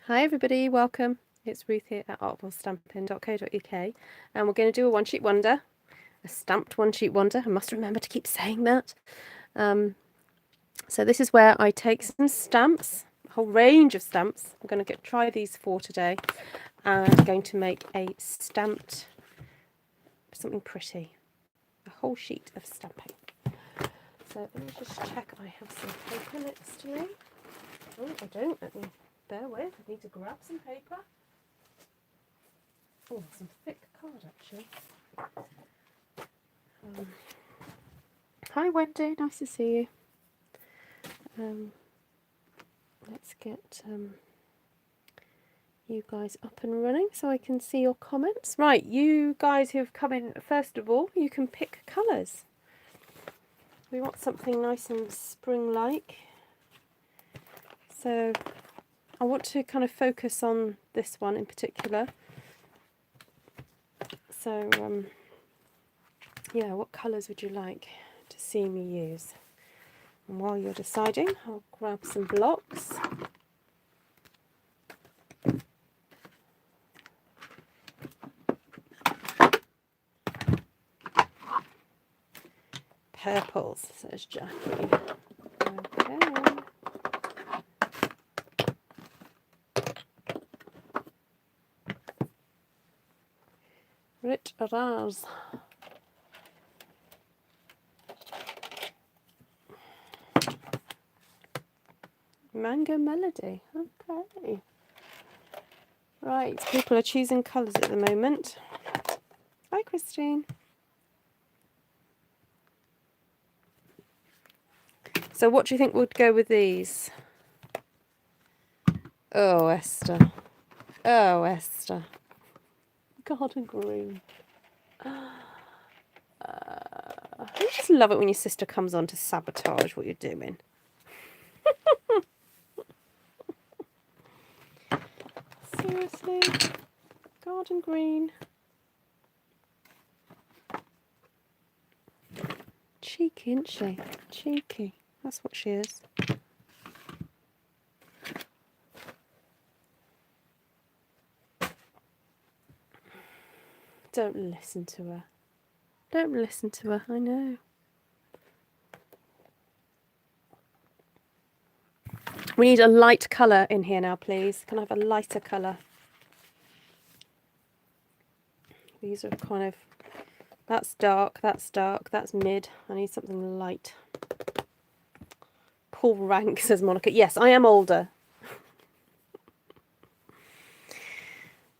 Hi everybody, welcome. It's Ruth here at artfulstampin.co.uk and we're going to do a one sheet wonder, a stamped one sheet wonder. I must remember to keep saying that. So this is where I take some stamps, a whole range of stamps. I'm going to try these 4 today and I'm going to make a stamped, something pretty, a whole sheet of stamping. So let me just check I have some paper next to me. Oh, I don't. Let me bear with. I need to grab some paper. Oh, some thick card actually. Hi Wendy, nice to see you. Let's get you guys up and running so I can see your comments. Right, you guys who have come in, first of all, you can pick colours. We want something nice and spring-like. So I want to kind of focus on this one in particular. So, yeah, what colours would you like to see me use? And while you're deciding, I'll grab some blocks. Purples, says Jackie. Okay. Rich Raz. Mango Melody. Okay. Right, people are choosing colours at the moment. Hi, Christine. So what do you think would go with these? Oh, Esther. Oh, Esther. Garden green. I just love it when your sister comes on to sabotage what you're doing. Seriously? Garden green. Cheeky, isn't she? Cheeky. That's what she is. Don't listen to her. Don't listen to her, I know. We need a light colour in here now, please. Can I have a lighter colour? These are kind of... That's dark, that's mid. I need something light. Paul Rank, says Monica. Yes, I am older.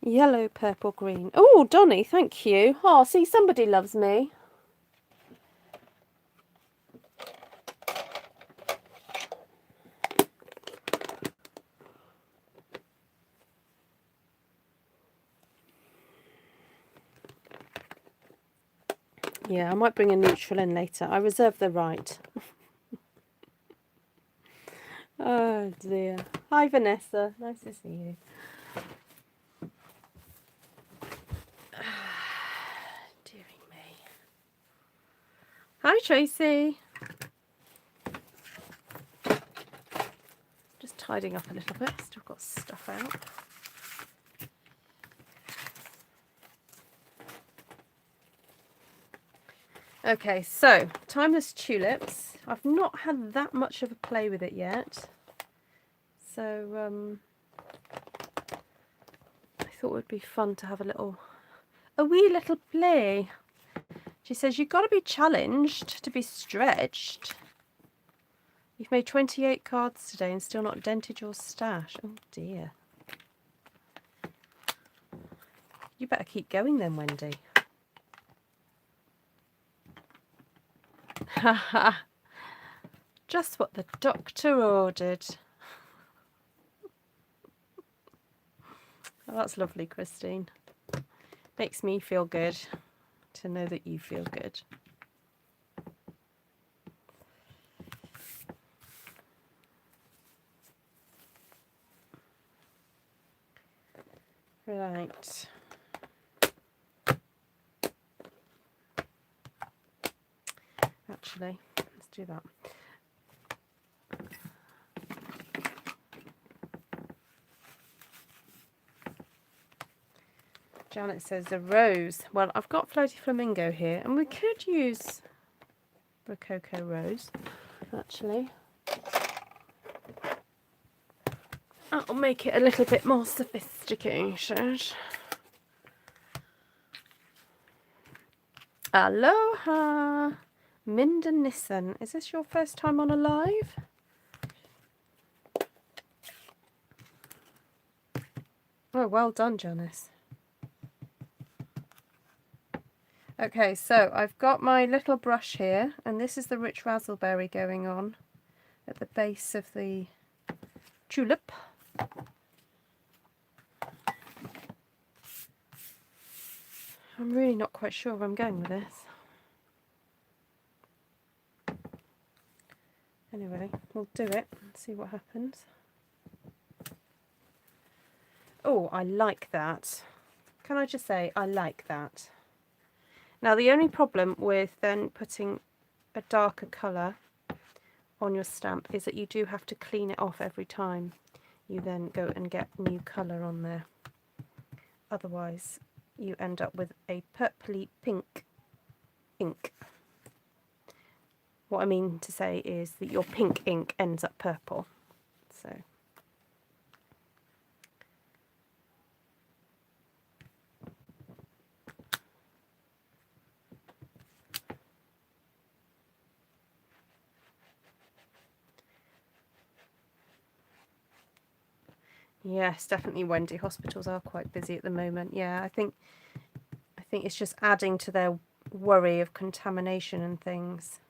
Yellow, purple, green. Oh, Donny, thank you. Oh, see, somebody loves me. Yeah, I might bring a neutral in later. I reserve the right. Oh, dear. Hi, Vanessa. Nice to see you. Dearie me. Hi, Tracy. Just tidying up a little bit. Still got stuff out. Okay, so Timeless Tulips. I've not had that much of a play with it yet. So I thought it would be fun to have a wee little play. She says, you've got to be challenged to be stretched. You've made 28 cards today and still not dented your stash. Oh dear. You better keep going then, Wendy. Haha. Just what the doctor ordered. Oh, that's lovely, Christine. Makes me feel good to know that you feel good. Right. Actually, let's do that. Janet says a rose. Well, I've got Floaty Flamingo here, and we could use Rococo Rose, actually. That'll make it a little bit more sophisticated. Aloha, Minda Nissen. Is this your first time on a live? Oh, well done, Janice. Okay, so I've got my little brush here, and this is the rich razzleberry going on at the base of the tulip. I'm really not quite sure where I'm going with this. Anyway, we'll do it and see what happens. Oh, I like that. Can I just say, I like that. Now, the only problem with then putting a darker colour on your stamp is that you do have to clean it off every time you then go and get new colour on there. Otherwise, you end up with a purpley pink ink. What I mean to say is that your pink ink ends up purple. So. Yes, definitely, Wendy. Hospitals are quite busy at the moment. Yeah, I think it's just adding to their worry of contamination and things.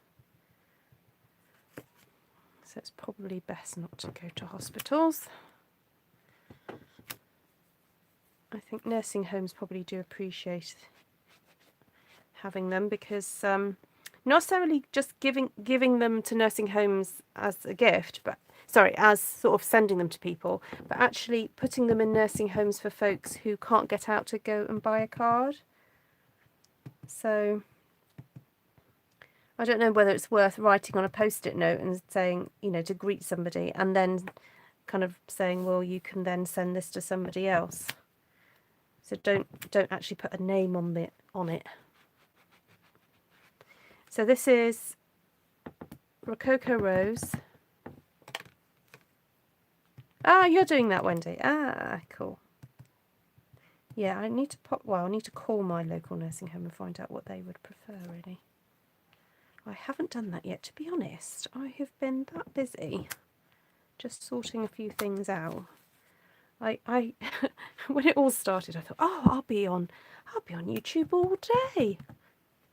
So it's probably best not to go to hospitals. I think nursing homes probably do appreciate having them because not necessarily just giving them to nursing homes as a gift, but sorry, as sort of sending them to people, but actually putting them in nursing homes for folks who can't get out to go and buy a card. So I don't know whether it's worth writing on a post-it note and saying, you know, to greet somebody and then kind of saying, well, you can then send this to somebody else. So don't actually put a name on it. So this is Rococo Rose. Ah, you're doing that, Wendy. Ah, cool. Yeah, I need to call my local nursing home and find out what they would prefer, really. I haven't done that yet, to be honest. I have been that busy just sorting a few things out. I when it all started, I thought, oh, I'll be on YouTube all day.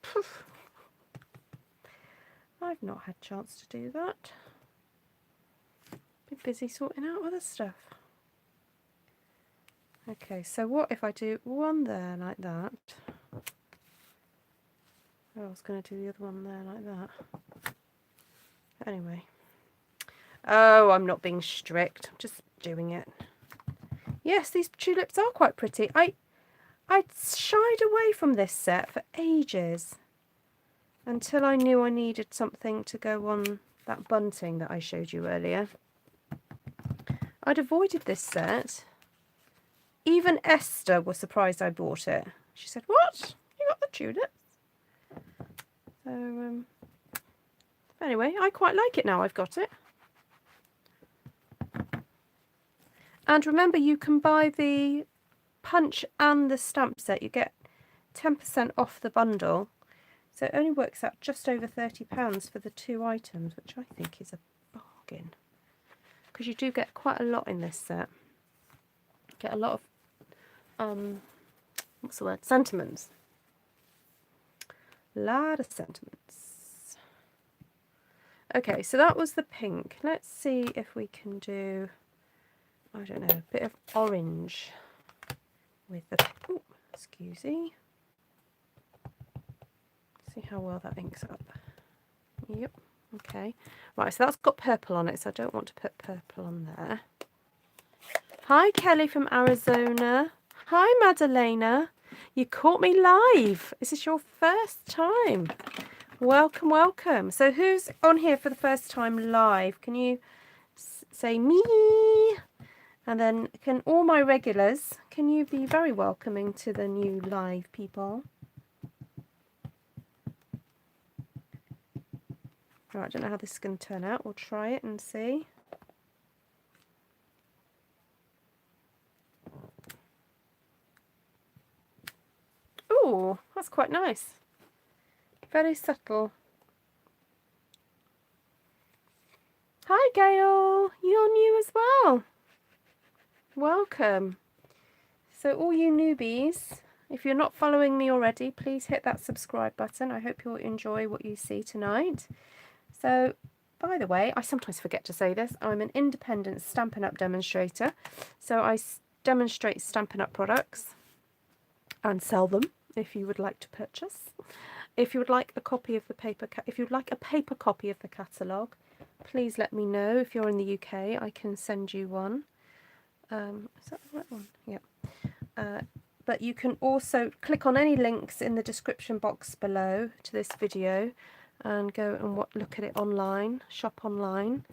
Poof. I've not had a chance to do that. Been busy sorting out other stuff. Okay, so what if I do one there like that? Oh, I was going to do the other one there like that. Anyway. Oh, I'm not being strict. I'm just doing it. Yes, these tulips are quite pretty. I shied away from this set for ages until I knew I needed something to go on that bunting that I showed you earlier. I'd avoided this set. Even Esther was surprised I bought it. She said, "What? You got the tulips?" So, anyway, I quite like it now I've got it. And remember, you can buy the punch and the stamp set. You get 10% off the bundle. So it only works out just over £30 for the 2 items, which I think is a bargain. Because you do get quite a lot in this set. Get a lot of, what's the word? Sentiments. A lot of sentiments. Okay, so that was the pink. Let's see if we can do, I don't know, a bit of orange with the, oh, excuse me. See how well that inks up. Yep, okay. Right, so that's got purple on it, so I don't want to put purple on there. Hi, Kelly from Arizona. Hi, Madalena. You caught me live. Is this your first time? Welcome, welcome. So who's on here for the first time live? Can you say me? And then can all my regulars can you be very welcoming to the new live people? Right, I don't know how this is going to turn out. We'll try it and see. Ooh, that's quite nice. Very subtle. Hi Gail, you're new as well. Welcome. So all you newbies, if you're not following me already, please hit that subscribe button. I hope you'll enjoy what you see tonight. So, by the way, I sometimes forget to say this, I'm an independent Stampin' Up! Demonstrator. So I demonstrate Stampin' Up! Products and sell them if you would like to purchase. If you would like a copy of the paper, if you'd like a paper copy of the catalogue, please let me know. If you're in the UK, I can send you one. Is that the right one? Yeah. But you can also click on any links in the description box below to this video and go and look at it online, shop online.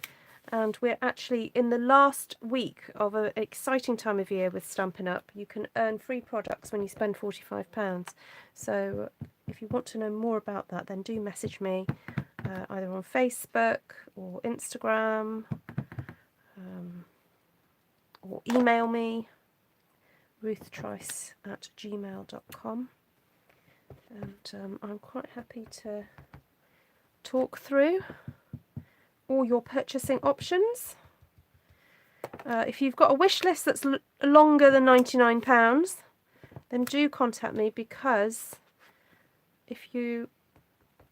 And we're actually in the last week of an exciting time of year with Stampin' Up! You can earn free products when you spend £45. So if you want to know more about that, then do message me either on Facebook or Instagram, or email me, ruthtrice@gmail.com. And I'm quite happy to talk through all your purchasing options. If you've got a wish list that's longer than £99, then do contact me, because if you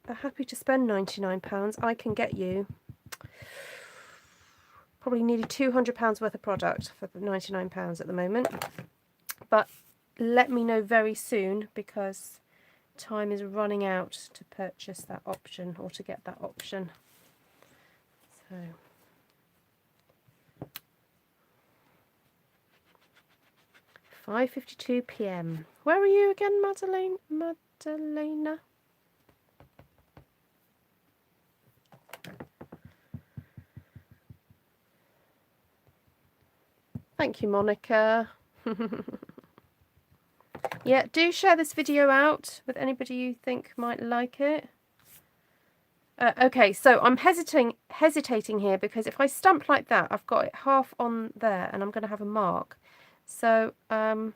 are happy to spend £99, I can get you probably nearly £200 worth of product for £99 at the moment. But let me know very soon, because time is running out to purchase that option, or to get that option. So 5:52 p.m. Where are you again, Madalena? Thank you, Monica. Yeah, do share this video out with anybody you think might like it. Okay, so I'm hesitating here, because if I stamp like that, I've got it half on there and I'm going to have a mark. So I'm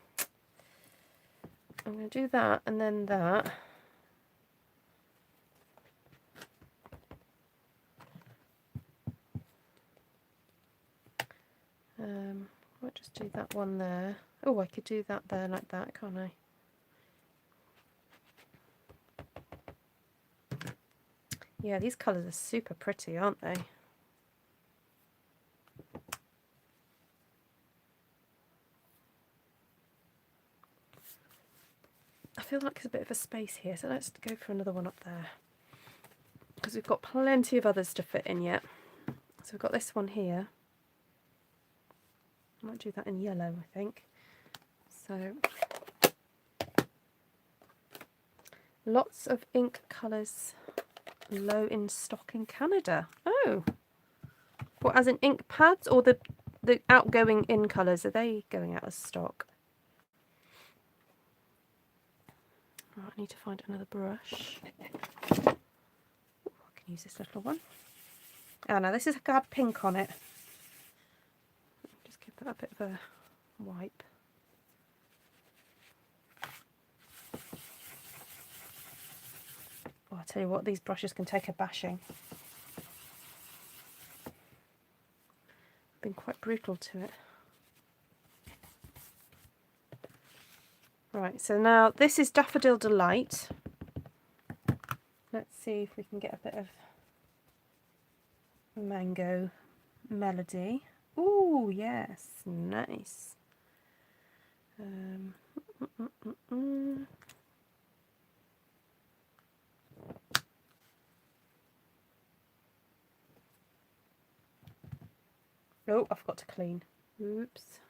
going to do that and then that. I might just do that one there. Oh, I could do that there like that, can't I? Yeah, these colours are super pretty, aren't they? I feel like there's a bit of a space here, so let's go for another one up there, because we've got plenty of others to fit in yet. So we've got this one here. I might do that in yellow, I think. So lots of ink colours low in stock in Canada. Oh, what, as in ink pads, or the outgoing in colours, are they going out of stock? Right, I need to find another brush. Ooh, I can use this little one. Oh no, this has got pink on it. Just give that a bit of a wipe. Oh, I'll tell you what, these brushes can take a bashing. Been quite brutal to it. Right, so now this is Daffodil Delight. Let's see if we can get a bit of mango melody. Ooh, yes, nice. Oh, I forgot to clean. Oops.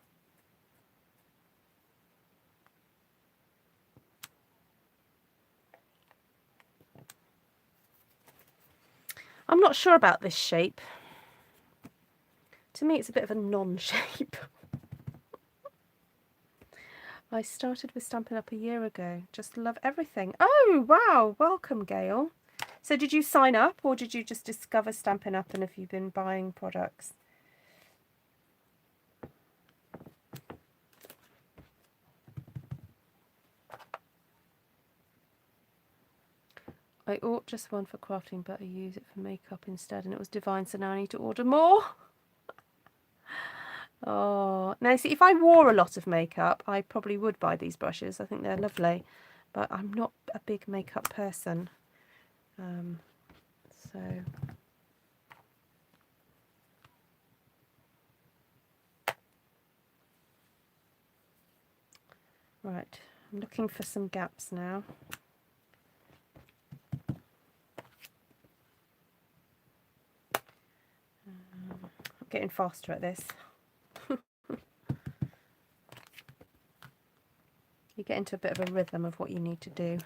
I'm not sure about this shape. To me, it's a bit of a non-shape. I started with Stampin' Up a year ago. Just love everything. Oh, wow. Welcome, Gail. So did you sign up or did you just discover Stampin' Up and have you been buying products? I bought just one for crafting, but I use it for makeup instead and it was divine, so now I need to order more. Oh, now see, if I wore a lot of makeup, I probably would buy these brushes. I think they're lovely, but I'm not a big makeup person. So right, I'm looking for some gaps now. I'm getting faster at this. You get into a bit of a rhythm of what you need to do.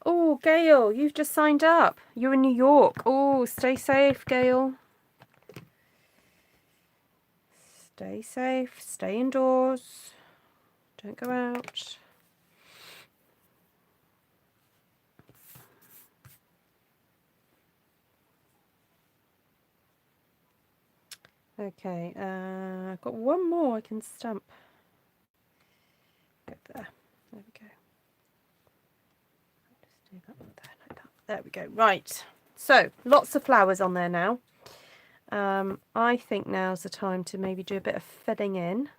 Oh, Gail, you've just signed up. You're in New York. Oh, stay safe, Gail. Stay safe. Stay indoors. Don't go out. Okay, I've got one more I can stamp. Go there. There we go. Just do that one there like that. There we go. Right. So, lots of flowers on there now. I think now's the time to maybe do a bit of filling in.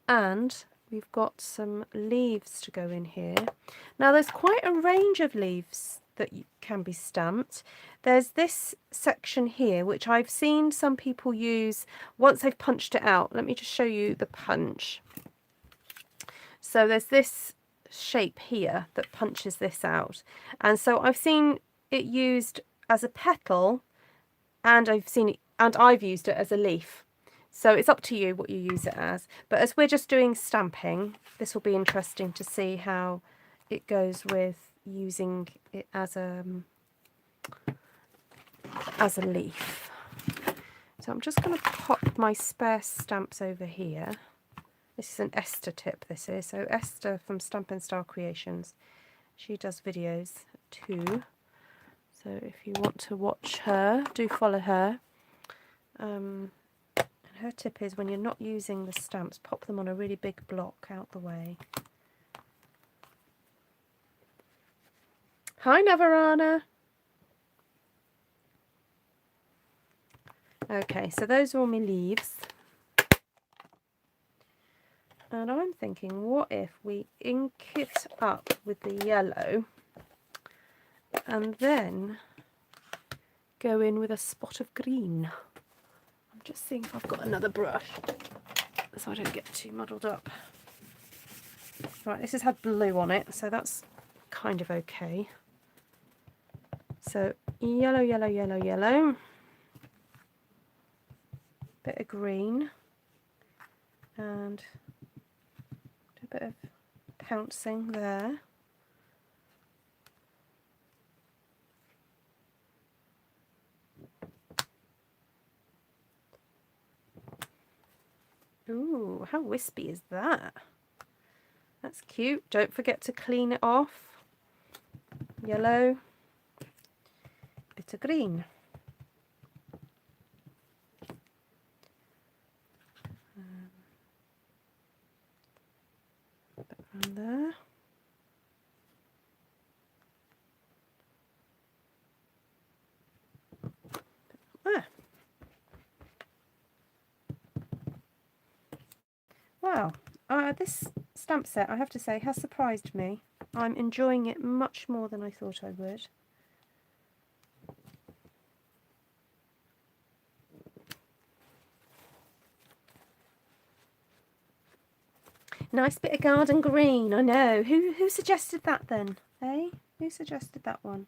And we've got some leaves to go in here. Now, there's quite a range of leaves that can be stamped. There's this section here, which I've seen some people use once they've punched it out. Let me just show you the punch. So there's this shape here that punches this out. And so I've seen it used as a petal, and I've used it as a leaf. So it's up to you what you use it as. But as we're just doing stamping, this will be interesting to see how it goes with using it as a leaf. So I'm just going to pop my spare stamps over here. This is an Esther tip, this is. So Esther from Stampin' Star Creations, she does videos too. So if you want to watch her, do follow her. And her tip is when you're not using the stamps, pop them on a really big block out the way. Hi, Navarana. Okay, so those are all my leaves. And I'm thinking, what if we ink it up with the yellow and then go in with a spot of green? I'm just seeing if I've got another brush so I don't get too muddled up. Right, this has had blue on it, so that's kind of okay. So yellow, yellow, yellow, yellow. Bit of green. And do a bit of pouncing there. Ooh, how wispy is that? That's cute. Don't forget to clean it off. Yellow, bit of green. A bit around there. Ah. Wow, this stamp set, I have to say, has surprised me. I'm enjoying it much more than I thought I would. Nice bit of garden green, I know. Who suggested that then? Eh? Who suggested that one?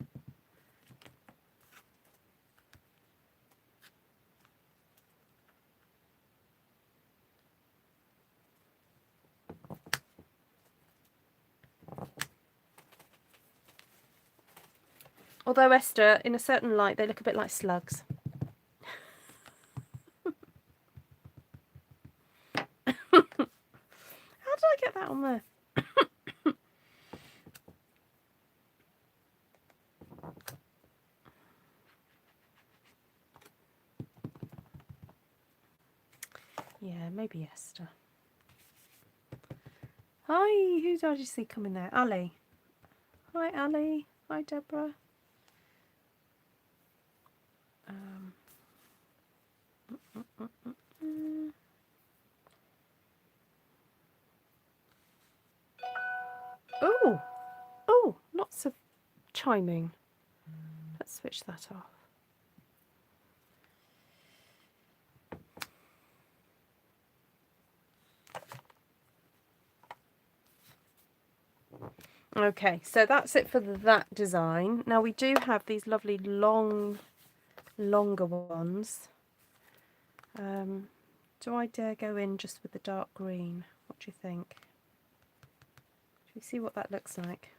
Although, Esther, in a certain light, they look a bit like slugs. did I get that on there? Yeah, maybe Esther. Hi, who did I just see coming there? Ali. Hi, Ali. Hi, Deborah. Oh, oh, lots of chiming. Let's switch that off. Okay, so that's it for that design. Now we do have these lovely longer ones. Do I dare go in just with the dark green? What do you think? Should we see what that looks like?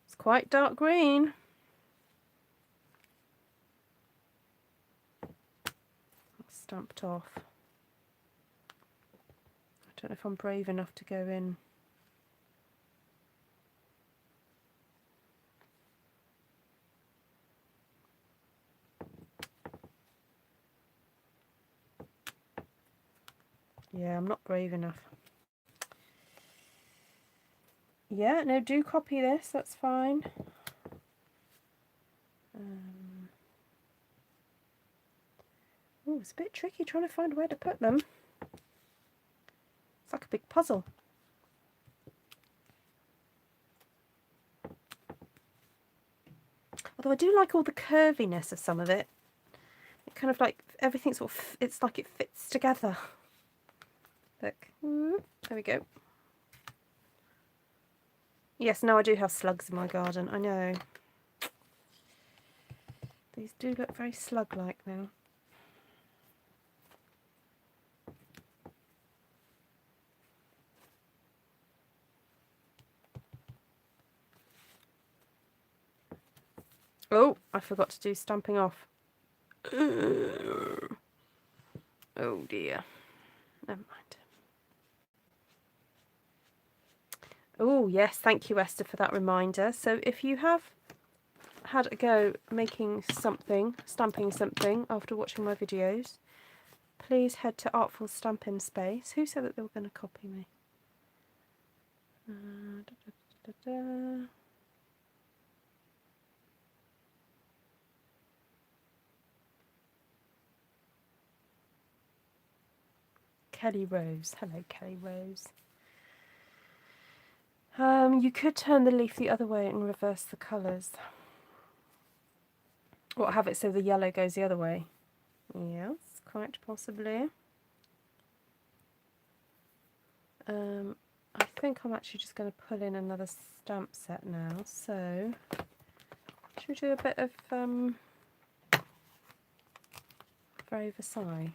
It's quite dark green. That's stamped off. I don't know if I'm brave enough to go in. Yeah, I'm not brave enough. Yeah, no, do copy this, that's fine. Oh, it's a bit tricky trying to find where to put them. It's like a big puzzle. Although I do like all the curviness of some of it. It kind of like, everything sort of, it's like it fits together. Look, there we go. Yes, no, I do have slugs in my garden, I know. These do look very slug-like now. Oh, I forgot to do stamping off. Oh dear. Never mind. Oh yes, thank you Esther for that reminder. So if you have had a go making something, stamping something after watching my videos, please head to Artful Stampin Space. Who said that they were going to copy me? Kelly Rose. Hello, Kelly Rose. You could turn the leaf the other way and reverse the colours. Or have it so the yellow goes the other way. Yes, quite possibly. I think I'm actually just going to pull in another stamp set now. So, should we do a bit of Very Versailles?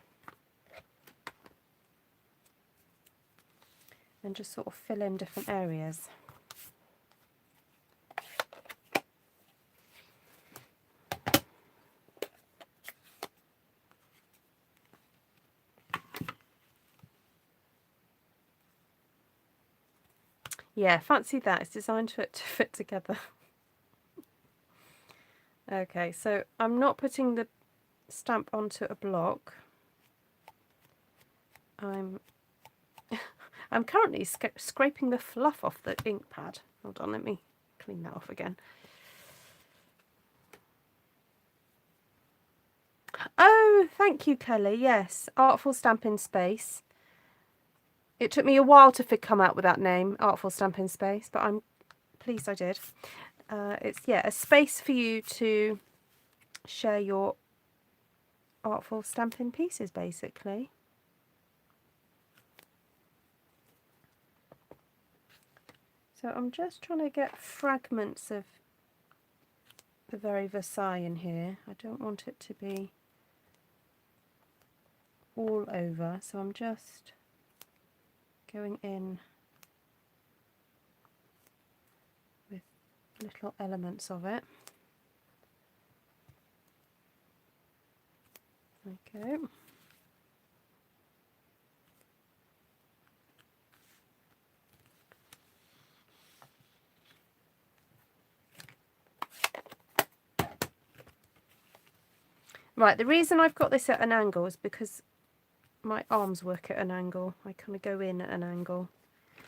And just sort of fill in different areas. Yeah, fancy that. It's designed for it to fit together. Okay, so I'm not putting the stamp onto a block. I'm currently scraping the fluff off the ink pad. Hold on, let me clean that off again. Oh, thank you, Kelly. Yes, Artful Stampin Space. It took me a while to come out with that name, Artful Stampin Space, but I'm pleased I did. It's, yeah, a space for you to share your artful stamping pieces, basically. So I'm just trying to get fragments of the Very Versailles in here. I don't want it to be all over, so I'm just going in with little elements of it. Okay. Right, the reason I've got this at an angle is because my arms work at an angle. I kind of go in at an angle.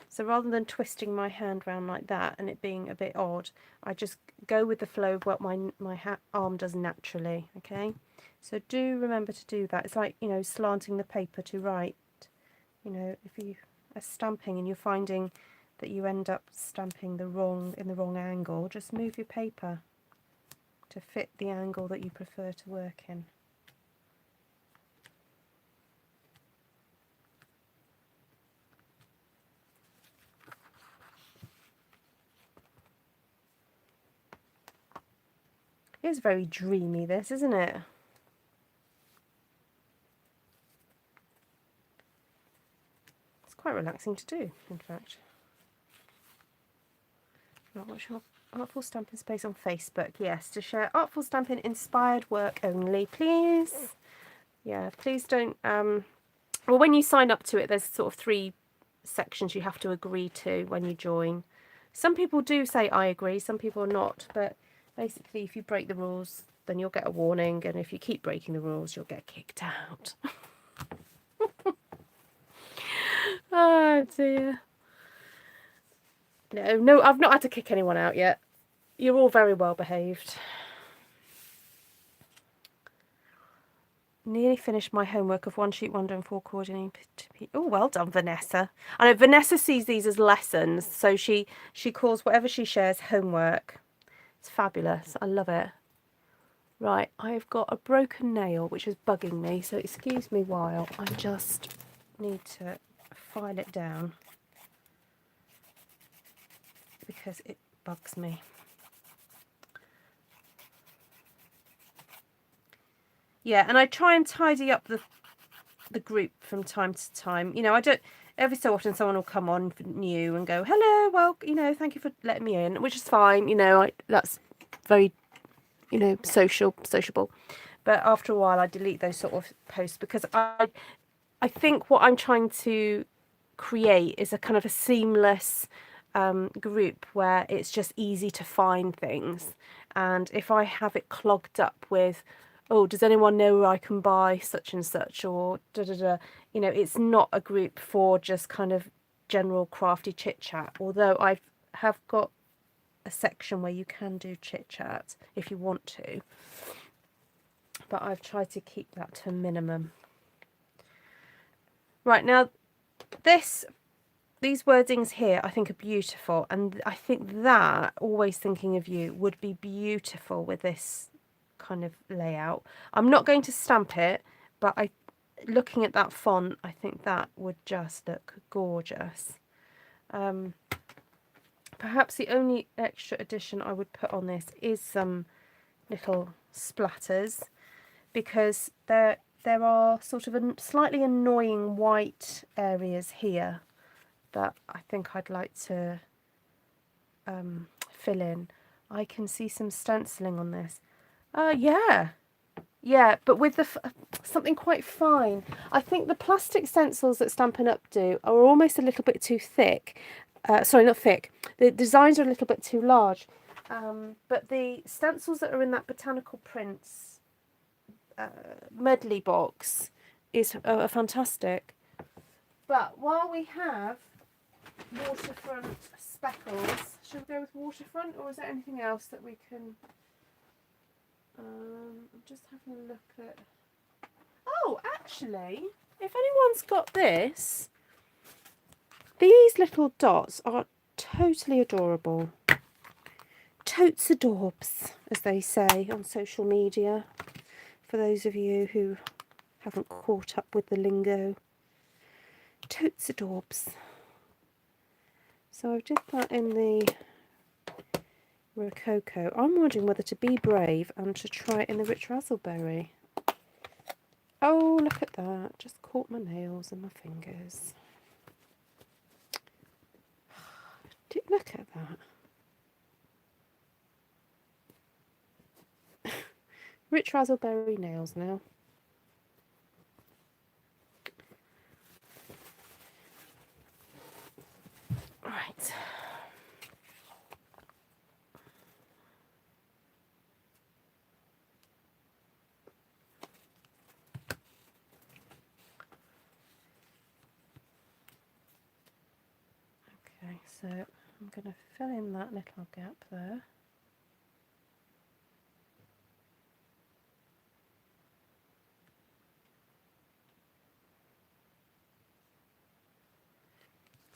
So rather than twisting my hand round like that and it being a bit odd, I just go with the flow of what my arm does naturally, okay? So do remember to do that. It's like, you know, slanting the paper to right. You know, if you are stamping and you're finding that you end up stamping in the wrong angle, just move your paper to fit the angle that you prefer to work in. It's very dreamy, this, isn't it? It's quite relaxing to do, in fact. Right, what's your Artful Stampin space on Facebook? Yes, to share Artful Stampin inspired work only, please. Yeah, please don't. Well, when you sign up to it, there's sort of 3 sections you have to agree to when you join. Some people do say I agree, some people are not, but basically if you break the rules, then you'll get a warning, and if you keep breaking the rules, you'll get kicked out. Oh dear. No, I've not had to kick anyone out yet. You're all very well behaved. Nearly finished my homework of 1 sheet wonder and 4 coordinating. Oh, well done, Vanessa. I know Vanessa sees these as lessons, so she calls whatever she shares homework. It's fabulous. I love it. Right, I've got a broken nail which is bugging me, so excuse me while I just need to file it down because it bugs me. Yeah, and I try and tidy up the group from time to time. You know, I don't, every so often someone will come on new and go, hello, well, you know, thank you for letting me in, which is fine. You know, that's very, you know, sociable. But after a while I delete those sort of posts because I think what I'm trying to create is a kind of a seamless group where it's just easy to find things. And if I have it clogged up with, oh, does anyone know where I can buy such and such, or da da da, you know, it's not a group for just kind of general crafty chit chat. Although I have got a section where you can do chit chat if you want to, but I've tried to keep that to a minimum. Right, now these wordings here I think are beautiful, and I think that Always Thinking of You would be beautiful with this kind of layout. I'm not going to stamp it, but looking at that font, I think that would just look gorgeous. Perhaps the only extra addition I would put on this is some little splatters, because there are sort of slightly annoying white areas here that I think I'd like to fill in. I can see some stenciling on this. Yeah, but with something quite fine. I think the plastic stencils that Stampin' Up do are almost a little bit too thick. Sorry, not thick. The designs are a little bit too large. But the stencils that are in that Botanical Prints medley box are fantastic. But while we have waterfront speckles, should we go with waterfront, or is there anything else that we can... I'm just having a look at... Oh, actually, if anyone's got this, these little dots are totally adorable. Totes adorbs, as they say on social media, for those of you who haven't caught up with the lingo. Totes adorbs. So I've did that in the Rococo. I'm wondering whether to be brave and to try it in the Rich Razzleberry. Oh, look at that. Just caught my nails and my fingers. Look at that. Rich Razzleberry nails now. Right. So I'm going to fill in that little gap there.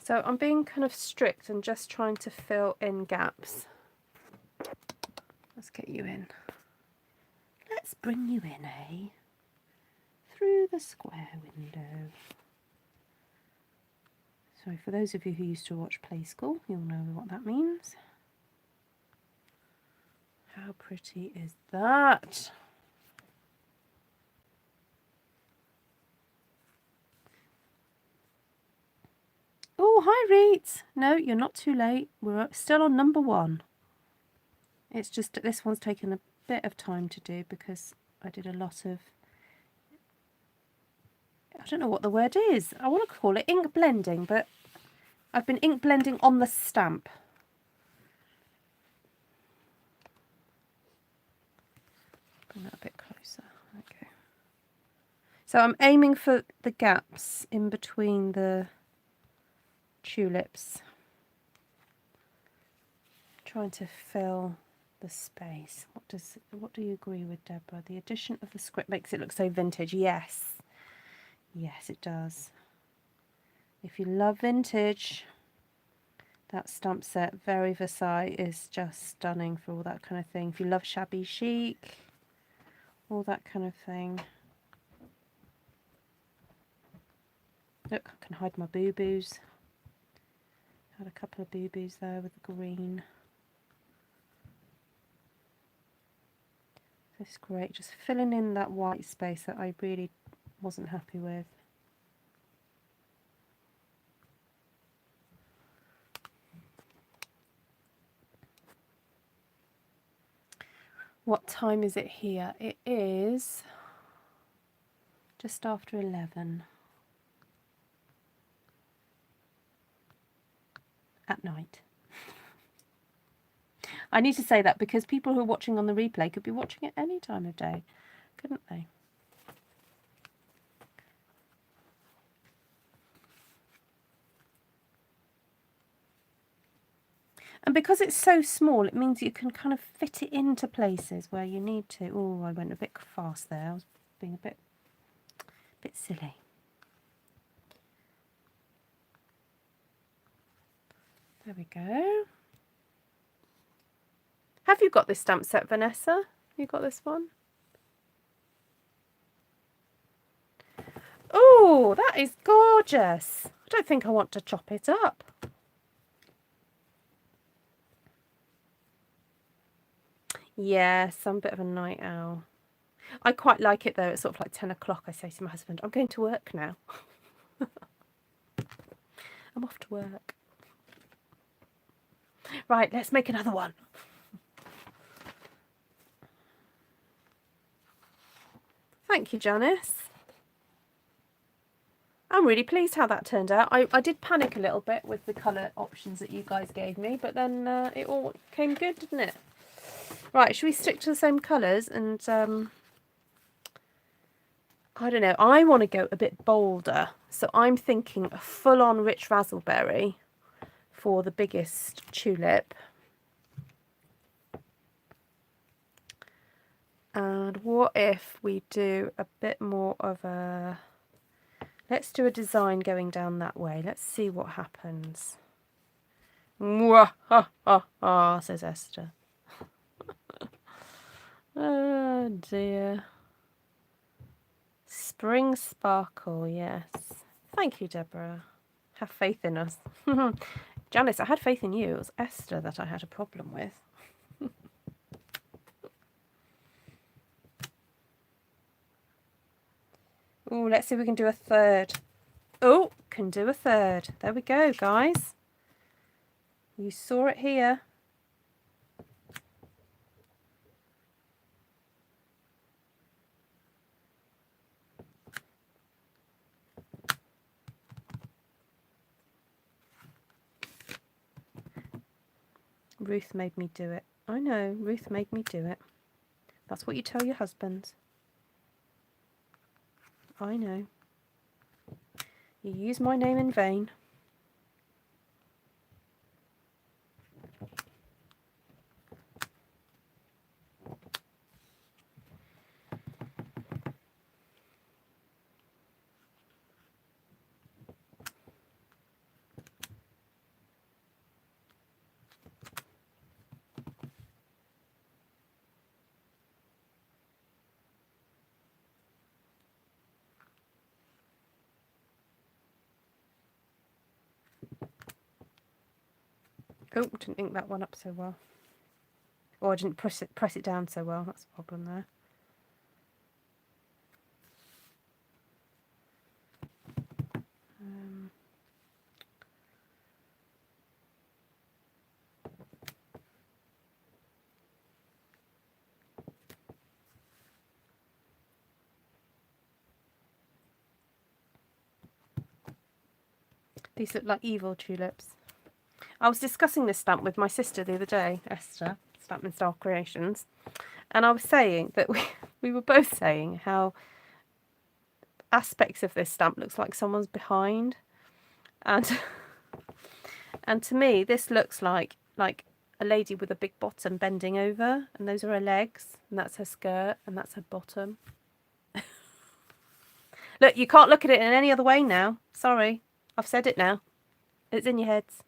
So I'm being kind of strict and just trying to fill in gaps. Let's get you in. Let's bring you in, eh? Through the square window. So for those of you who used to watch Play School, you'll know what that means. How pretty is that? Oh, hi Reet. No, you're not too late. We're still on number 1. It's just that this one's taken a bit of time to do because I did a lot of, I don't know what the word is. I want to call it ink blending, but I've been ink blending on the stamp. Bring that a bit closer. Okay. So I'm aiming for the gaps in between the tulips. Trying to fill the space. What do you agree with, Deborah? The addition of the script makes it look so vintage. Yes. Yes, it does. If you love vintage, that stamp set, Very Versailles, is just stunning for all that kind of thing. If you love shabby chic, all that kind of thing. Look, I can hide my boo-boos. Had a couple of boo-boos there with the green. This is great, just filling in that white space that I really wasn't happy with. What time is it here? It is just after 11 at night. I need to say that because people who are watching on the replay could be watching it any time of day, couldn't they? And because it's so small, it means you can kind of fit it into places where you need to. Oh, I went a bit fast there. I was being a bit silly. There we go. Have you got this stamp set, Vanessa? You got this one? Oh, that is gorgeous. I don't think I want to chop it up. Yes, I'm a bit of a night owl. I quite like it though. It's sort of like 10 o'clock. I say to my husband, I'm going to work now. I'm off to work. Right, let's make another one. Thank you, Janice. I'm really pleased how that turned out. I did panic a little bit with the colour options that you guys gave me, but then it all came good, didn't it? Right, should we stick to the same colours? And I don't know, I want to go a bit bolder. So I'm thinking a full-on rich raspberry for the biggest tulip. And what if we do a bit more of a... Let's do a design going down that way. Let's see what happens. Mwah, ha, ha, ha, says Esther. Oh dear. Spring sparkle, yes. Thank you, Deborah. Have faith in us. Janice, I had faith in you. It was Esther that I had a problem with. Oh, let's see if we can do a third. Oh, can do a third. There we go, guys. You saw it here. Ruth made me do it. I know, Ruth made me do it. That's what you tell your husbands. I know. You use my name in vain. Oh, didn't ink that one up so well. Or I didn't press it down so well. That's the problem there. These look like evil tulips. I was discussing this stamp with my sister the other day, Esther, Stampin' Style Creations, and I was saying that we were both saying how aspects of this stamp looks like someone's behind, and and to me this looks like a lady with a big bottom bending over, and those are her legs, and that's her skirt, and that's her bottom. Look, you can't look at it in any other way now. Sorry, I've said it now. It's in your heads.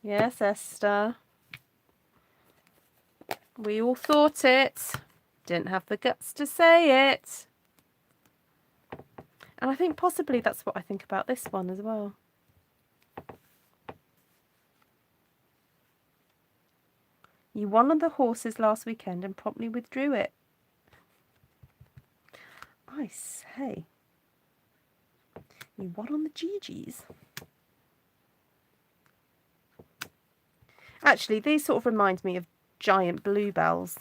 Yes, Esther. We all thought it. Didn't have the guts to say it. And I think possibly that's what I think about this one as well. You won on the horses last weekend and promptly withdrew it. I say. You won on the GGs. Actually, these sort of remind me of giant bluebells.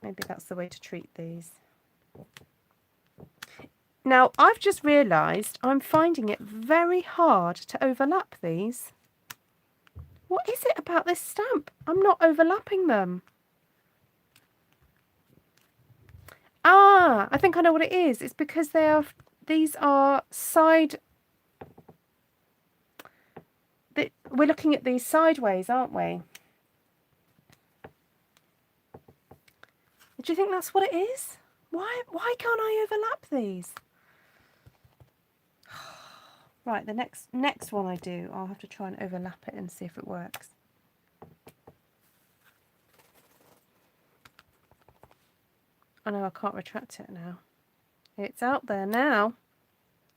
Maybe that's the way to treat these. Now, I've just realised I'm finding it very hard to overlap these. What is it about this stamp? I'm not overlapping them. Ah, I think I know what it is. It's because these are side... We're looking at these sideways, aren't we? Do you think that's what it is? Why can't I overlap these? Right, the next one I do, I'll have to try and overlap it and see if it works. I know I can't retract it now. It's out there now.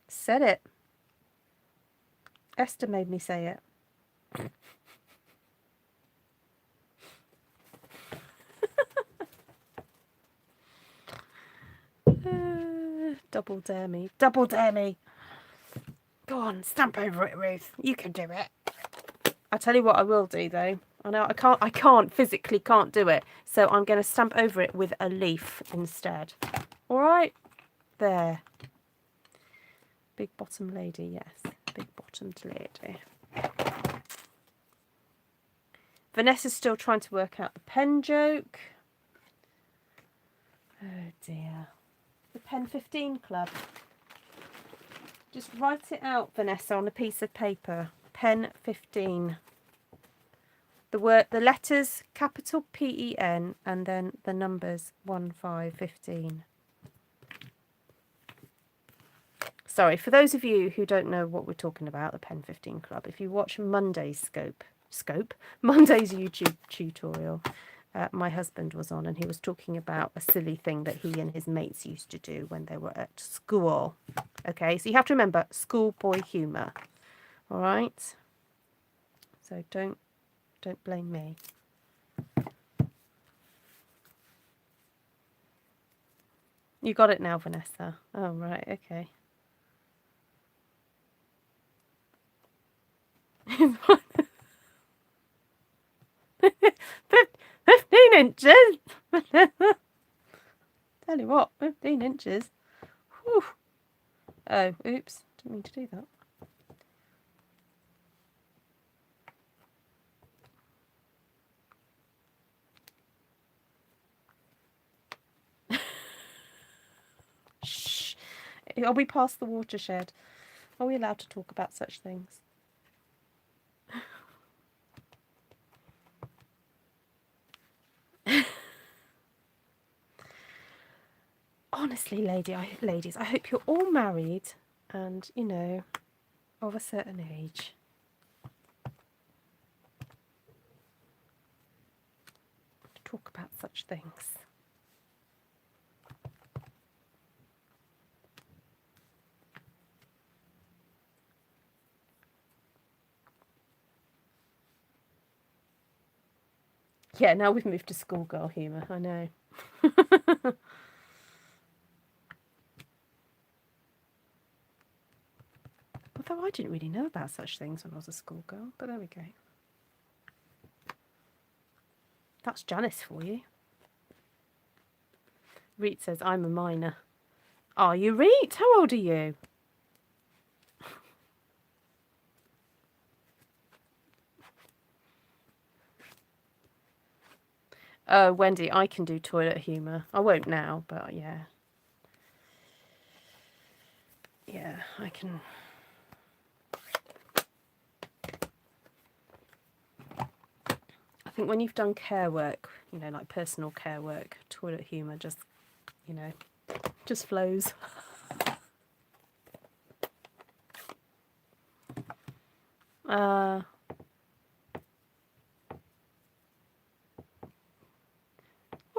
Said it. Esther made me say it. Double dare me. Double dare me. Go on, stamp over it, Ruth. You can do it. I tell you what I will do though. I know I can't physically do it. So I'm going to stamp over it with a leaf instead. All right? There. Big bottom lady, yes. Big bottomed lady. Vanessa's still trying to work out the pen joke. Oh dear. The Pen 15 Club. Just write it out, Vanessa, on a piece of paper. Pen 15. The letters, capital PEN, and then the numbers 1515. Sorry, for those of you who don't know what we're talking about, the Pen 15 Club, if you watch Monday's Monday's YouTube tutorial, my husband was on and he was talking about a silly thing that he and his mates used to do when they were at school. Okay, so you have to remember schoolboy humour. All right? So don't blame me. You got it now, Vanessa. Oh, right, okay. 15 inches. Tell you what, 15 inches. Whew. Oh, oops, didn't mean to do that. Shh. Are we past the watershed? Are we allowed to talk about such things? Honestly, ladies, I hope you're all married and, you know, of a certain age. To talk about such things. Yeah, now we've moved to schoolgirl humour, I know. Although I didn't really know about such things when I was a schoolgirl, but there we go. That's Janice for you. Reet says, I'm a minor. Are you, Reet? How old are you? Oh, Wendy, I can do toilet humour. I won't now, but yeah. Yeah, I can. I think when you've done care work, you know, like personal care work, toilet humour just, you know, just flows. Well,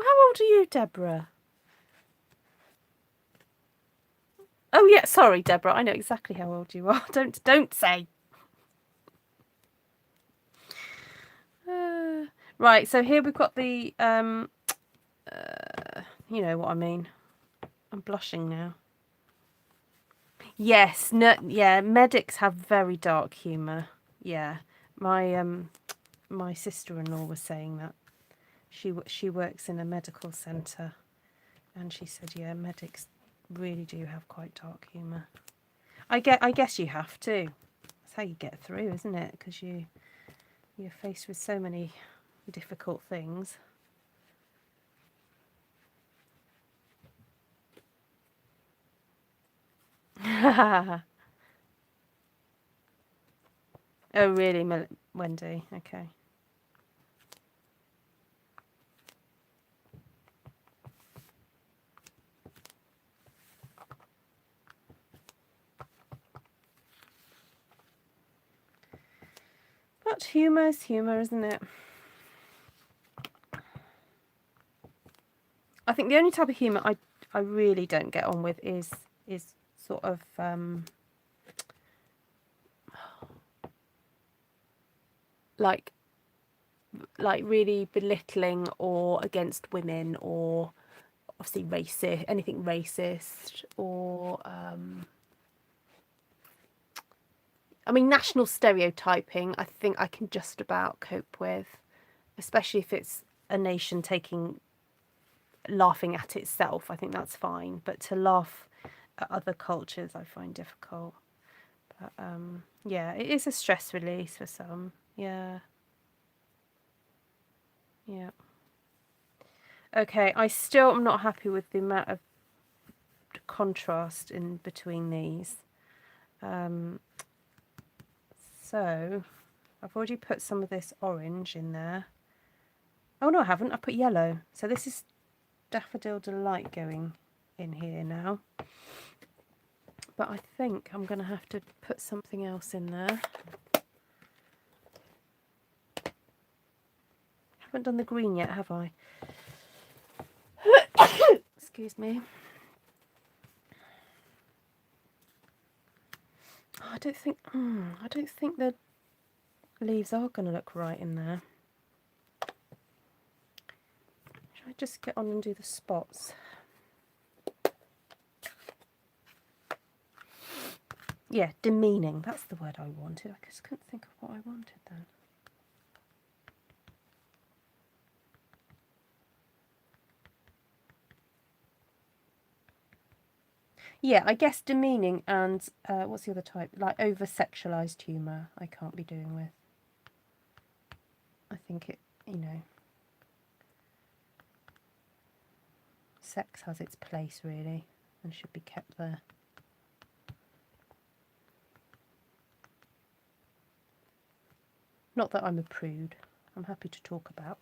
how old are you, Deborah? Oh yeah, sorry, Deborah. I know exactly how old you are. Don't say. Right. So here we've got the you know what I mean. I'm blushing now. Yes. No. Yeah. Medics have very dark humour. Yeah. My sister-in-law was saying that. She works in a medical centre, and she said, yeah, medics really do have quite dark humour. I guess you have to. That's how you get through, isn't it? Because you're faced with so many difficult things. Oh, really, Wendy? Okay. But humour's humour, isn't it? I think the only type of humour I really don't get on with is sort of like really belittling or against women, or obviously racist, anything racist, or I mean, national stereotyping, I think I can just about cope with, especially if it's a nation laughing at itself. I think that's fine, but to laugh at other cultures, I find difficult. But yeah, it is a stress release for some. Yeah. Yeah. Okay, I still am not happy with the amount of contrast in between these. So I've already put some of this orange in there. Oh no, I haven't. I put yellow. So this is Daffodil Delight going in here now. But I think I'm going to have to put something else in there. Haven't done the green yet, have I? Excuse me. Oh, I don't think the leaves are going to look right in there. Should I just get on and do the spots? Yeah, demeaning. That's the word I wanted. I just couldn't think of what I wanted then. Yeah, I guess demeaning and what's the other type? Like over-sexualized humour I can't be doing with. I think it, you know, sex has its place really and should be kept there. Not that I'm a prude. I'm happy to talk about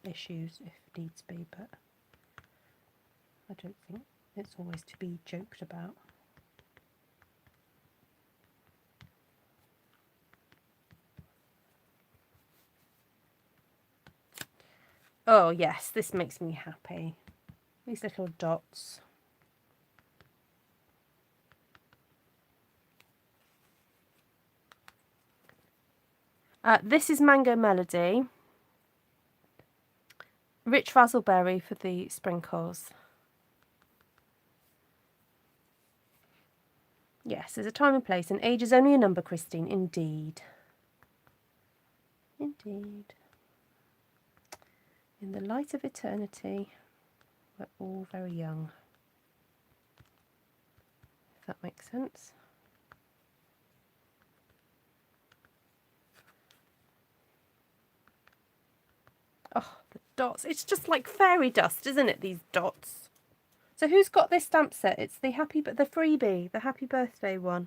issues if needs be, but I don't think it's always to be joked about. Oh yes, this makes me happy. These little dots. This is Mango Melody. Rich razzleberry for the sprinkles. Yes, there's a time and place, and age is only a number, Christine. Indeed. Indeed. In the light of eternity, we're all very young. If that makes sense. Oh, the dots. It's just like fairy dust, isn't it, these dots? So who's got this stamp set? It's the freebie, the happy birthday one.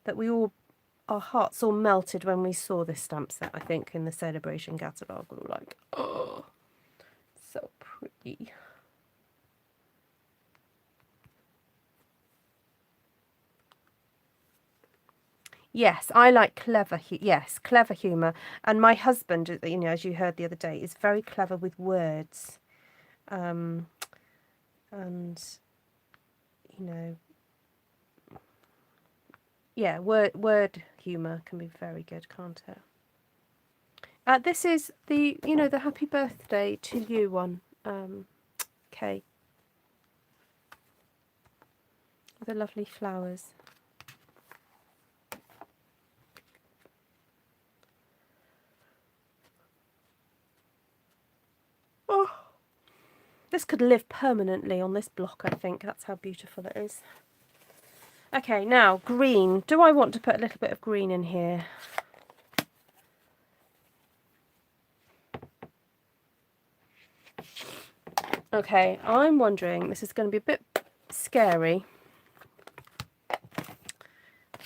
That we all, our hearts all melted when we saw this stamp set, I think, in the celebration catalogue. We were like, oh, so pretty. Yes, I like clever, clever humour. And my husband, you know, as you heard the other day, is very clever with words. And, you know, yeah, word humour can be very good, can't it? This is the, you know, the happy birthday to you one, Kay. The lovely flowers. Oh, this could live permanently on this block, I think. That's how beautiful it is. Okay, now green. Do I want to put a little bit of green in here? Okay, I'm wondering, this is going to be a bit scary,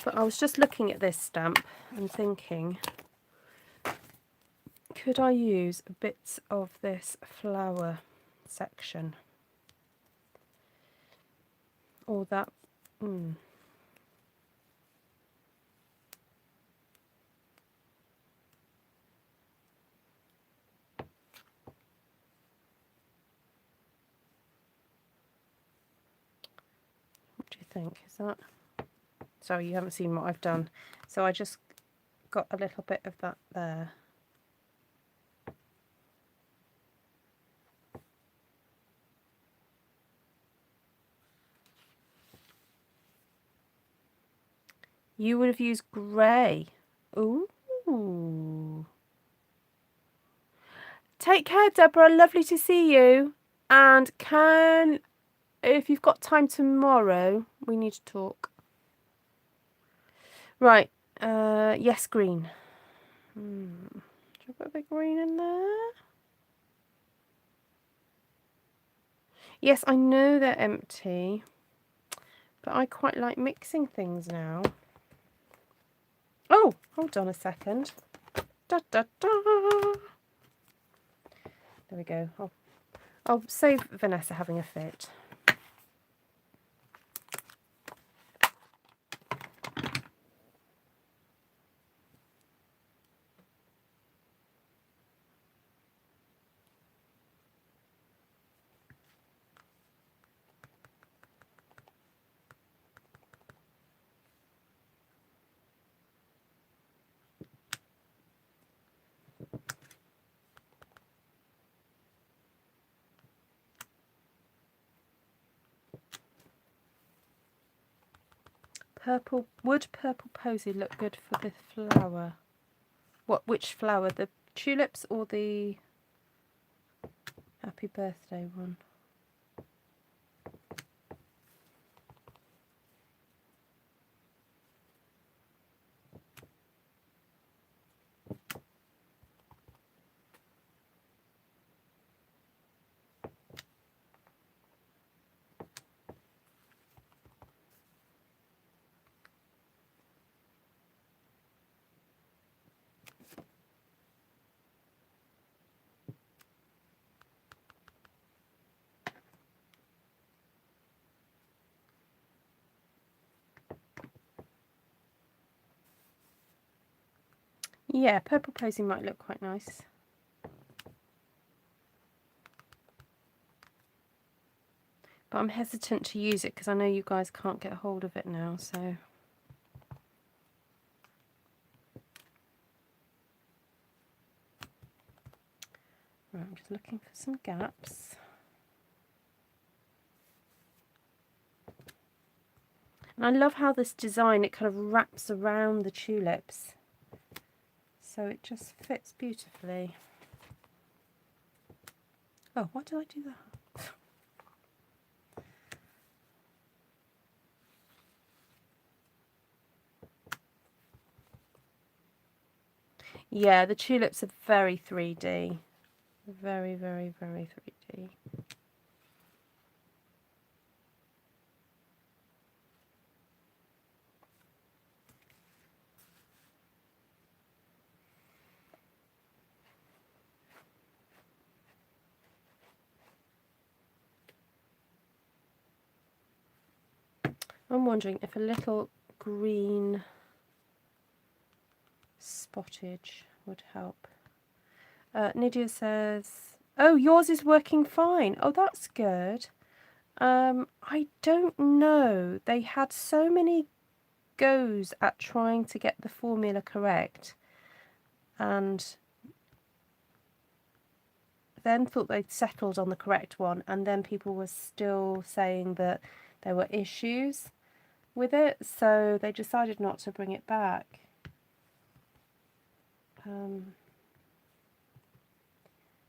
but I was just looking at this stamp and thinking, could I use bits of this flower section? Or that, What do you think? Is that... Sorry, you haven't seen what I've done. So I just got a little bit of that there. You would have used grey. Ooh. Take care, Deborah. Lovely to see you. And if you've got time tomorrow, we need to talk. Right. Yes, green. Should I put a bit green in there? Yes, I know they're empty, but I quite like mixing things now. Oh, hold on a second. Da, da, da. There we go. I'll save Vanessa having a fit. Would purple posy look good for the flower? Which flower? The tulips or the happy birthday one? Yeah, purple posy might look quite nice. But I'm hesitant to use it because I know you guys can't get hold of it now, so... Right, I'm just looking for some gaps. And I love how this design, it kind of wraps around the tulips. So it just fits beautifully. Oh, why did I do that? Yeah, the tulips are very 3D. Very, very, very 3D. I'm wondering if a little green spottage would help. Nydia says, oh, yours is working fine. Oh, that's good. I don't know. They had so many goes at trying to get the formula correct and then thought they'd settled on the correct one, and then people were still saying that there were issues with it, so they decided not to bring it back.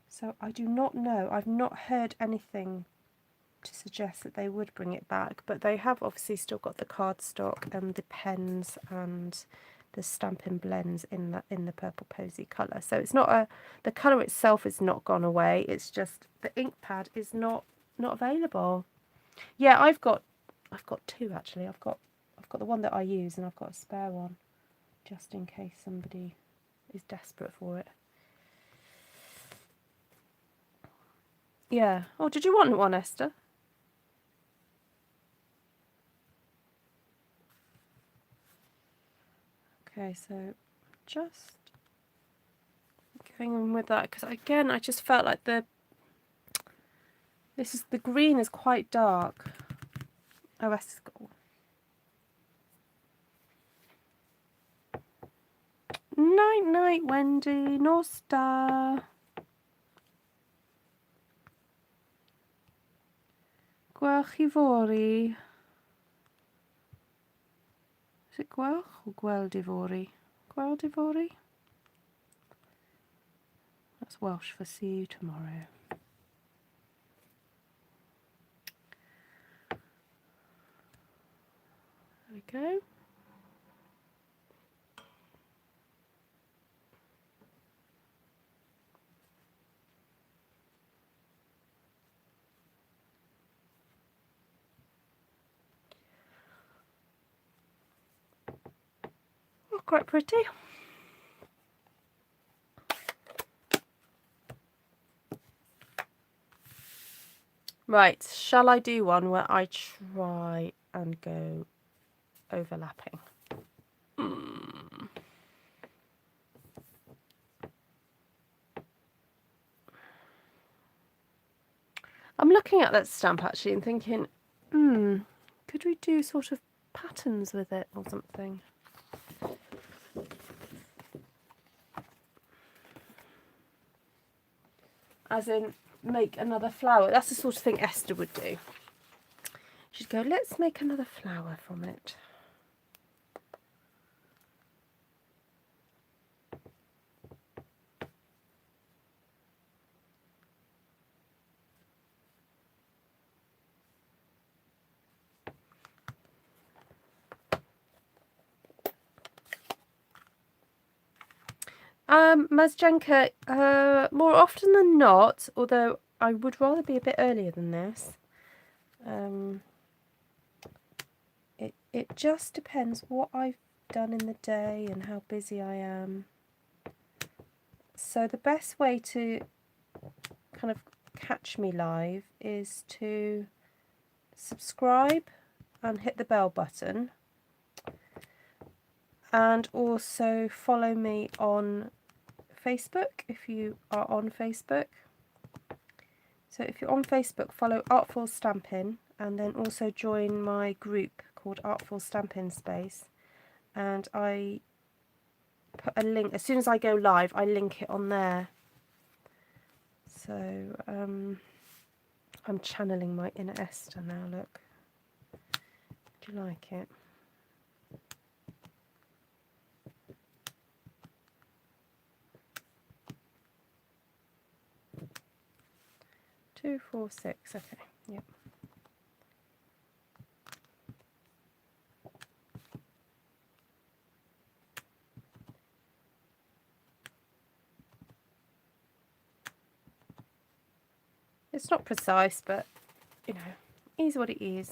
So I do not know. I've not heard anything to suggest that they would bring it back, but they have obviously still got the cardstock and the pens and the Stampin' blends in the purple posy colour. So it's not the colour itself is not gone away. It's just the ink pad is not available. Yeah, I've got two actually. I've got the one that I use, and I've got a spare one just in case somebody is desperate for it. Yeah. Oh, did you want one, Esther? Okay, so just going on with that, because again I just felt like the green is quite dark. Oh, Esther's got one. Night night, Wendy. North Star. Gwelch i fory. Is it gwelch or gweld i fory? Gweld i fory? That's Welsh for see you tomorrow. There we go. Oh, quite pretty. Right, shall I do one where I try and go overlapping? I'm looking at that stamp actually and thinking, could we do sort of patterns with it or something? As in, make another flower. That's the sort of thing Esther would do. She'd go, let's make another flower from it. Mazjenka, more often than not, although I would rather be a bit earlier than this, it just depends what I've done in the day and how busy I am. So the best way to kind of catch me live is to subscribe and hit the bell button, and also follow me on Facebook if you are on Facebook. So if you're on Facebook, follow Artful Stampin, and then also join my group called Artful Stampin Space, and I put a link as soon as I go live. I link it on there, So I'm channeling my inner Esther now, look. Do you like it? Two, 4, 6, okay, yep. It's not precise, but, you know, is what it is.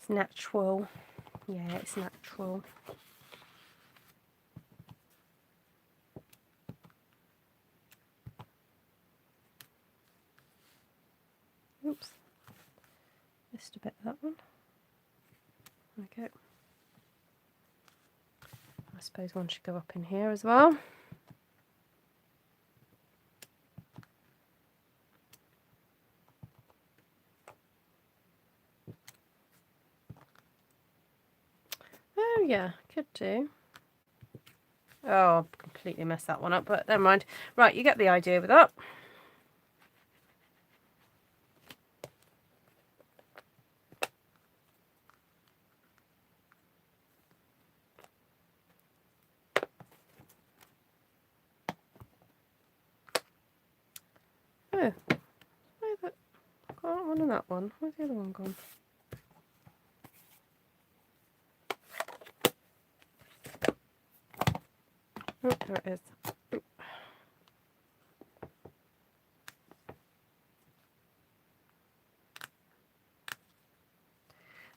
It's natural. Yeah, it's natural. Oops. Missed a bit of that one. Okay. I suppose one should go up in here as well. Oh yeah, could do. Oh, I've completely messed that one up, but never mind. Right, you get the idea with that. Oh, got one on that one. Where's the other one gone? Oh, there it is.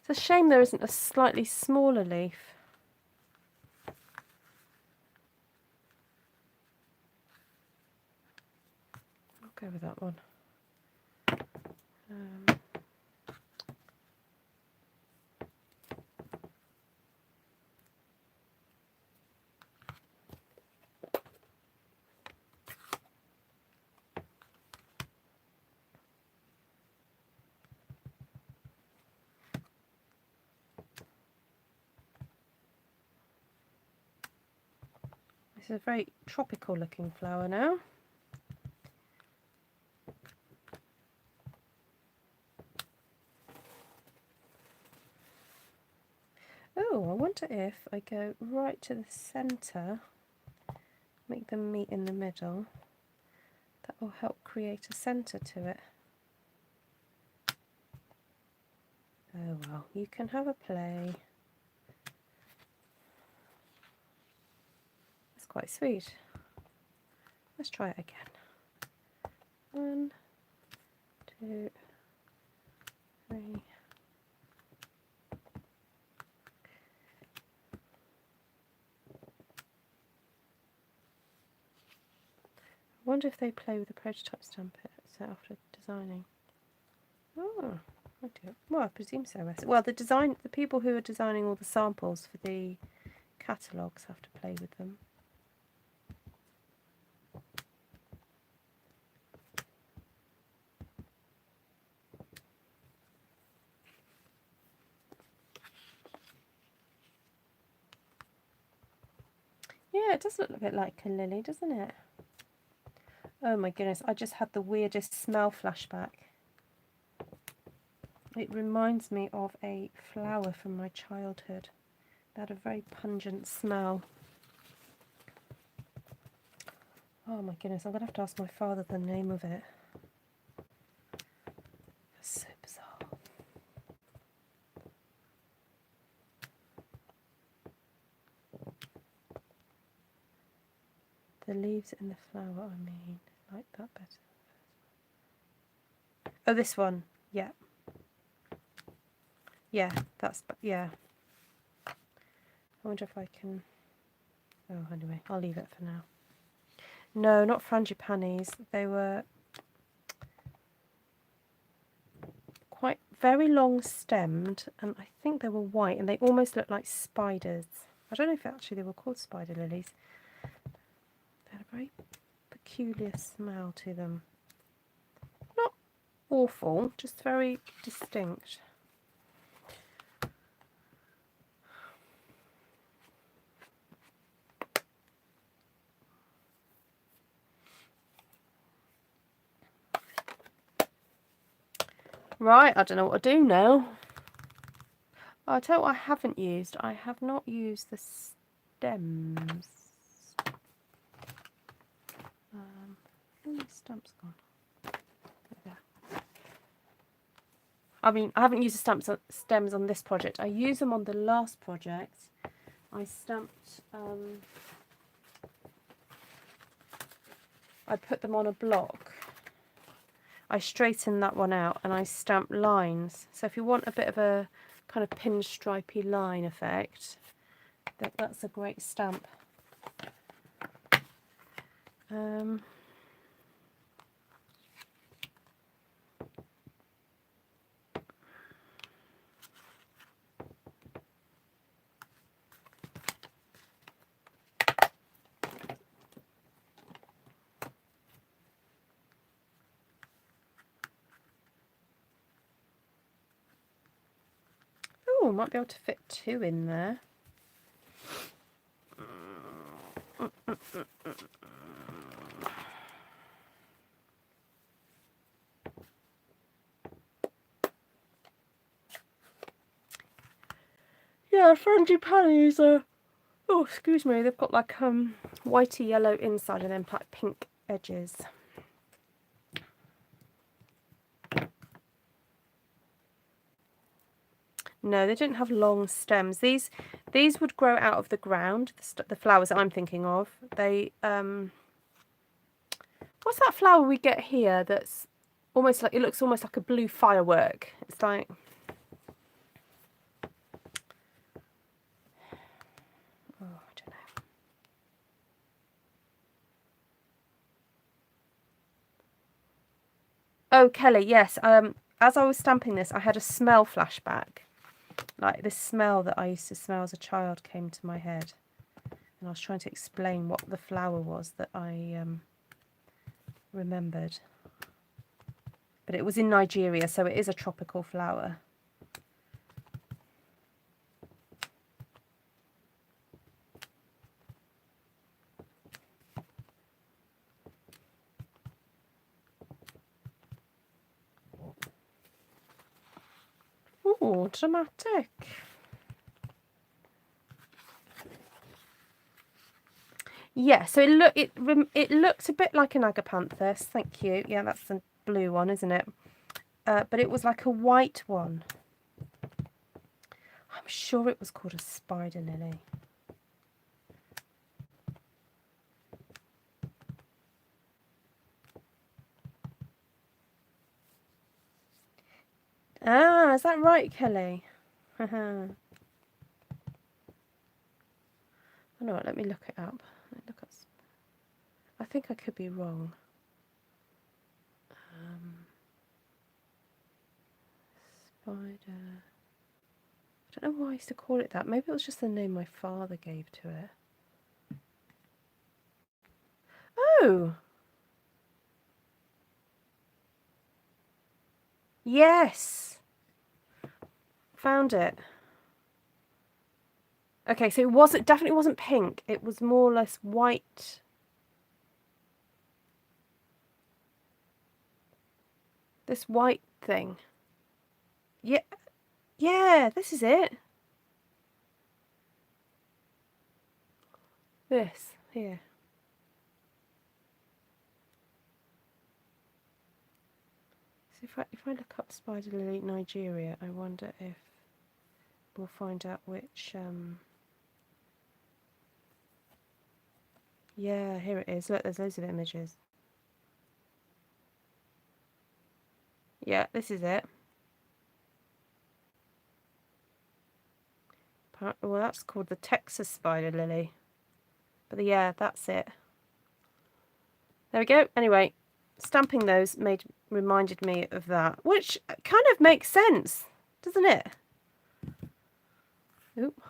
It's a shame there isn't a slightly smaller leaf. I'll go with that one. This is a very tropical looking flower now. Oh, I wonder if I go right to the centre, make them meet in the middle, that will help create a centre to it. Oh well, you can have a play. That's quite sweet. Let's try it again. 1, 2, 3. I wonder if they play with the prototype stamp set after designing. Oh, I do. Well, I presume so. Well, the people who are designing all the samples for the catalogues have to play with them. Yeah, it does look a bit like a lily, doesn't it? Oh my goodness, I just had the weirdest smell flashback. It reminds me of a flower from my childhood. It had a very pungent smell. Oh my goodness, I'm going to have to ask my father the name of it. That's so bizarre. The leaves in the flower, I mean. I like that better. Oh, this one. Yeah. Yeah, yeah. I wonder if I can... Oh, anyway, I'll leave it for now. No, not frangipanis. They were very long stemmed, and I think they were white, and they almost look like spiders. I don't know if actually they were called spider lilies. They had a very peculiar smell to them. Not awful, just very distinct. Right, I don't know what to do now. I'll tell you what I haven't used. I have not used the stems. Where's the stamps gone? There. I mean, I haven't used the stems on this project. I used them on the last project. I stamped, I put them on a block. I straightened that one out and I stamped lines. So if you want a bit of a kind of pinstripey line effect, that's a great stamp. Oh, might be able to fit 2 in there. Yeah, frangipani's are, oh, excuse me, they've got like whitey yellow inside and then like pink edges. No, they didn't have long stems. These would grow out of the ground. The flowers that I'm thinking of. They what's that flower we get here? That's almost like, it looks almost like a blue firework. It's like, oh, I don't know. Oh, Kelly, yes. As I was stamping this, I had a smell flashback. Like this smell that I used to smell as a child came to my head. And I was trying to explain what the flower was that I remembered. But it was in Nigeria, so it is a tropical flower. Oh, dramatic. Yeah, so it looks a bit like an agapanthus. Thank you. Yeah, that's the blue one, isn't it? But it was like a white one. I'm sure it was called a spider lily. Ah, is that right, Kelly? I know what, let me look it up. I think I could be wrong. Spider. I don't know why I used to call it that. Maybe it was just the name my father gave to it. Oh! Yes! Found it. Okay, so it definitely wasn't pink. It was more or less white. This white thing. Yeah. Yeah, this is it. This here. So if I look up spider lily Nigeria, I wonder if we'll find out which yeah, here it is. Look, there's loads of images. Yeah, this is it. Well, that's called the Texas spider lily. But yeah, that's it. There we go. Anyway, stamping those reminded me of that, which kind of makes sense, doesn't it? Oop.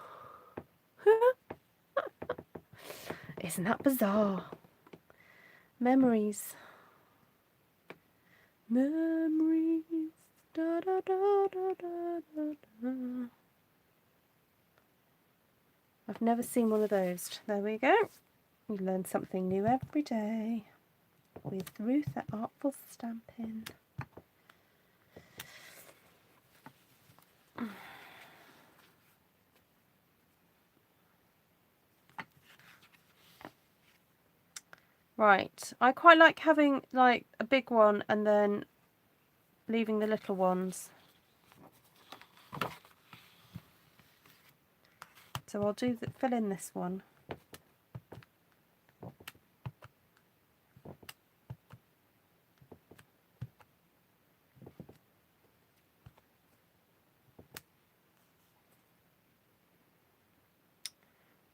Isn't that bizarre? Memories. Memories. Da, da, da, da, da, da, da. I've never seen one of those. There we go. We learn something new every day with Ruth at Artful Stampin. Right, I quite like having like a big one and then leaving the little ones. So I'll fill in this one.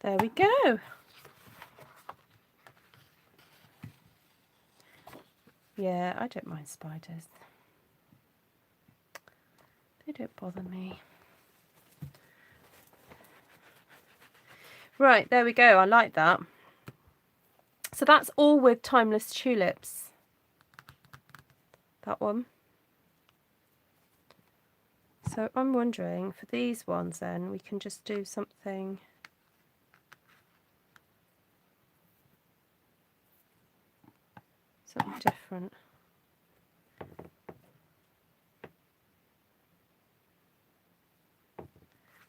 There we go. Yeah, I don't mind spiders. They don't bother me. Right, there we go. I like that. So that's all with Timeless Tulips. That one. So I'm wondering, for these ones then, we can just do something different.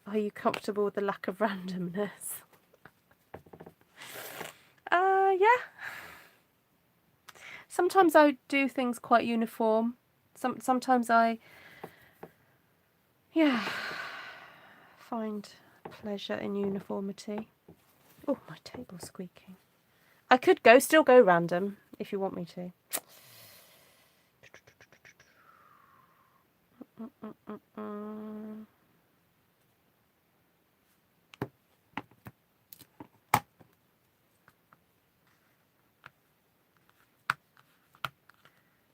Are you comfortable with the lack of randomness? Yeah. Sometimes I do things quite uniform. Sometimes I, find pleasure in uniformity. Oh, my table's squeaking. I could still go random if you want me to.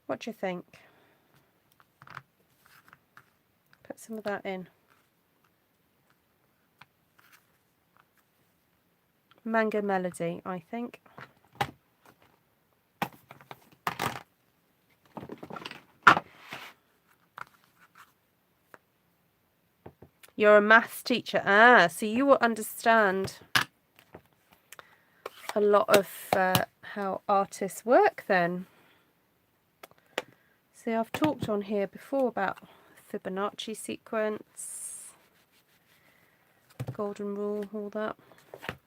What do you think? Put some of that in. Mango Melody, I think. You're a maths teacher. So you will understand a lot of how artists work then. See, I've talked on here before about Fibonacci sequence, golden rule, all that,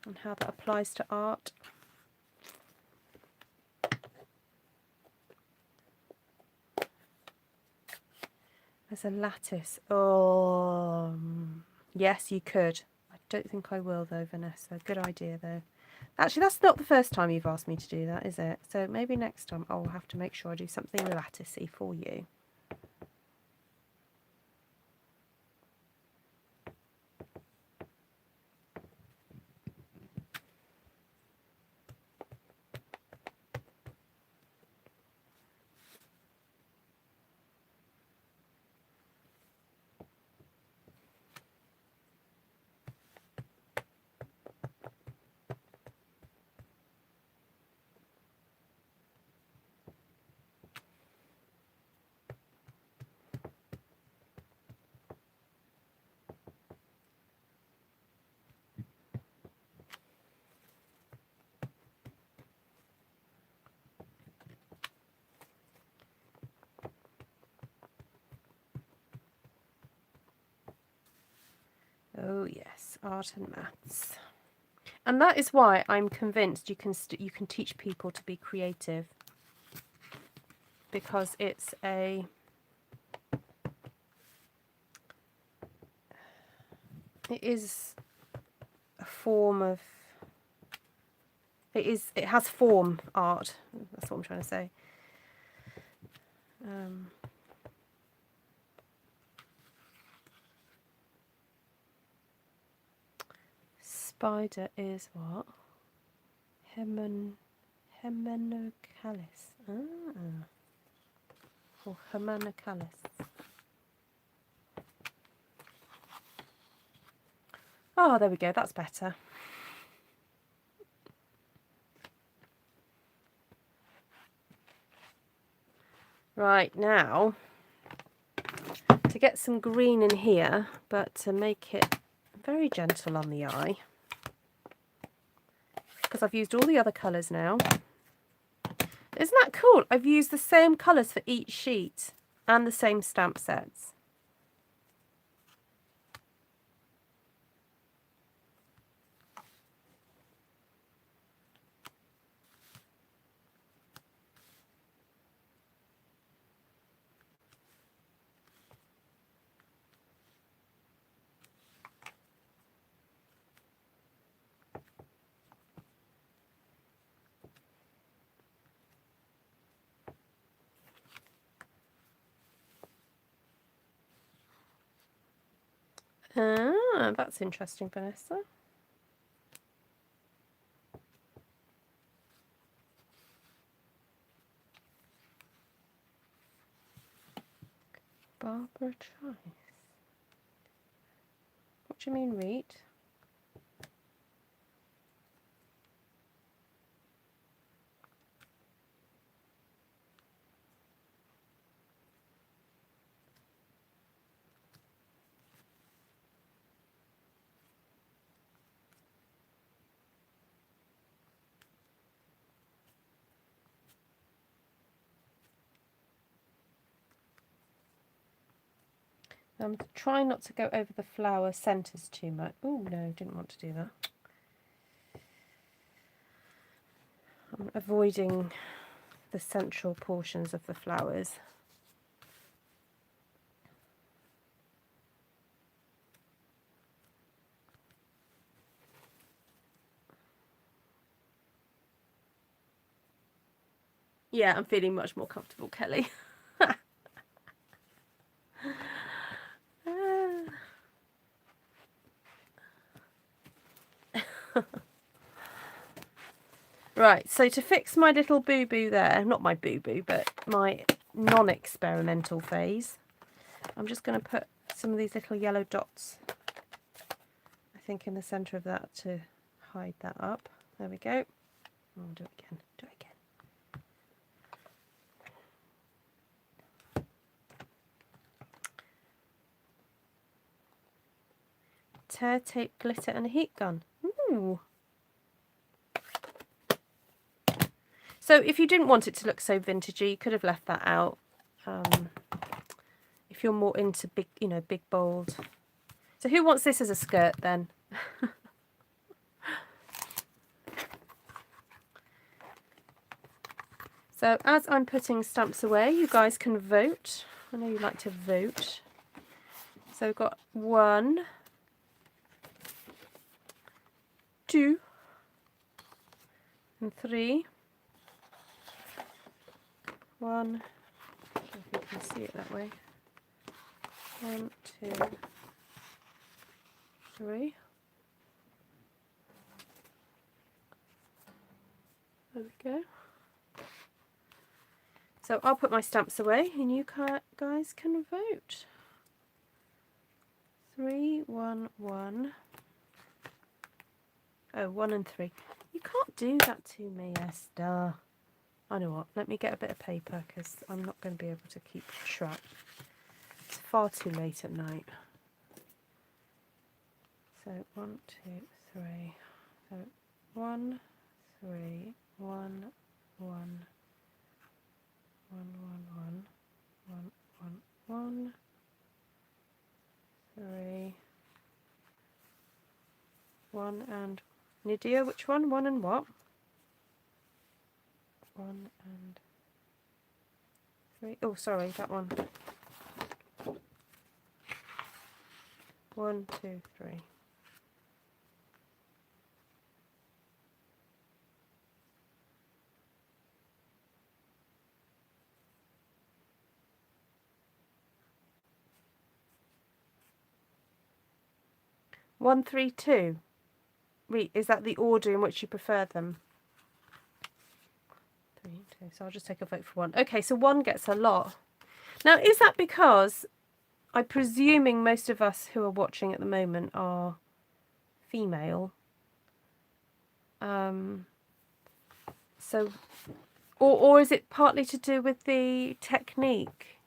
and how that applies to art. There's a lattice. Oh, yes, you could. I don't think I will though, Vanessa. Good idea though. Actually, that's not the first time you've asked me to do that, is it? So maybe next time I'll have to make sure I do something latticey for you. Oh yes, art and maths. And that is why I'm convinced you can teach people to be creative, because it is a form of, it has form, art. That's what I'm trying to say. Spider is what? Hemenocalis. or Humorous. Oh, there we go, that's better. Right, now, to get some green in here, but to make it very gentle on the eye, because I've used all the other colours now. Isn't that cool? I've used the same colours for each sheet and the same stamp sets. Ah, that's interesting, Vanessa. Barbara Trice. What do you mean, read? I'm trying not to go over the flower centres too much. Oh no, didn't want to do that. I'm avoiding the central portions of the flowers. Yeah, I'm feeling much more comfortable, Kelly. Right, so to fix my little boo-boo there, not my boo-boo, but my non-experimental phase, I'm just going to put some of these little yellow dots, I think, in the centre of that to hide that up. There we go. I'll do it again. Do it again. Tear, tape, glitter and a heat gun. Ooh. So if you didn't want it to look so vintagey, you could have left that out. If you're more into big, you know, big bold. So who wants this as a skirt then? So as I'm putting stamps away, you guys can vote. I know you like to vote. So we've got 1, 2, and 3. 1, if you can see it that way. 1, 2, 3. There we go. So I'll put my stamps away and you guys can vote. 3, 1, 1. Oh, 1 and 3. You can't do that to me, Esther. I know what, let me get a bit of paper because I'm not going to be able to keep track. It's far too late at night. So 1, 2, 3. So 1, 3, 1, 1, 1, 1, 1, 1, 1, 3, 1 and Nydia, which one? 1 and what? 1 and 3. Oh, sorry, that one. 1, 2, 3. One, 3, 2. Is that the order in which you prefer them? 3, 2. So I'll just take a vote for 1. Okay, so 1 gets a lot. Now, is that because I'm presuming most of us who are watching at the moment are female? So, or is it partly to do with the technique?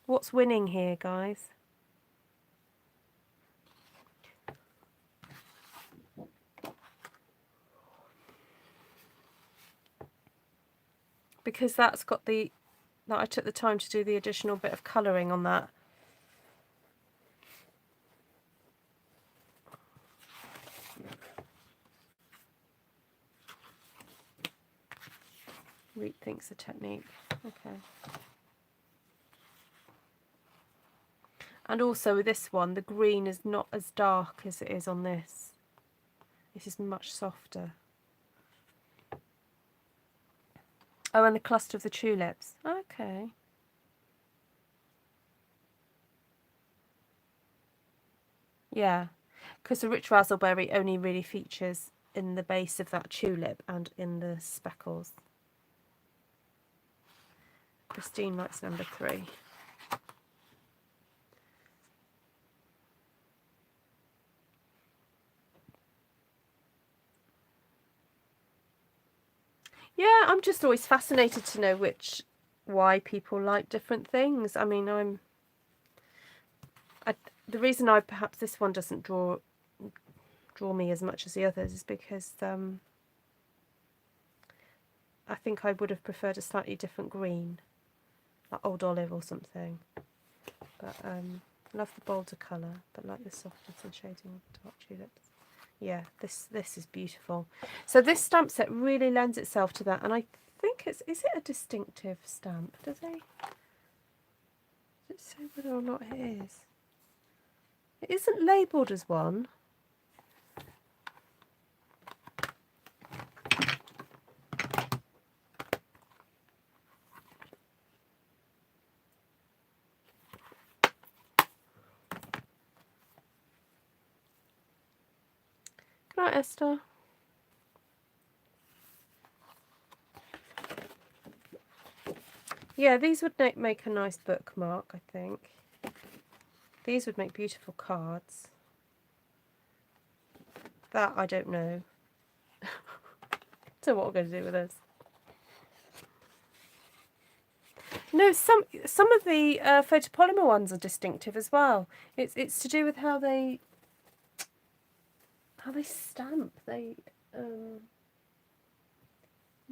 What's winning here, guys? Because that's got that I took the time to do the additional bit of colouring on that. Rethinks the technique. Okay. And also with this one, the green is not as dark as it is on this. This is much softer. Oh, and the cluster of the tulips. Okay. Yeah, because the rich razzleberry only really features in the base of that tulip and in the speckles. Christine likes number 3. Yeah, I'm just always fascinated to know why people like different things. I mean, the reason perhaps this one doesn't draw me as much as the others is because I think I would have preferred a slightly different green, like old olive or something. But love the bolder colour, but like the softness and shading of dark tulips. Yeah, this is beautiful. So this stamp set really lends itself to that, and I think is it a distinctive stamp? Does it say whether or not it is? It isn't labelled as one. Good night, Esther. Yeah, these would make a nice bookmark, I think. These would make beautiful cards. That I don't know. So what we're going to do with this? No, some of the photopolymer ones are distinctive as well. It's to do with how they stamp. I'm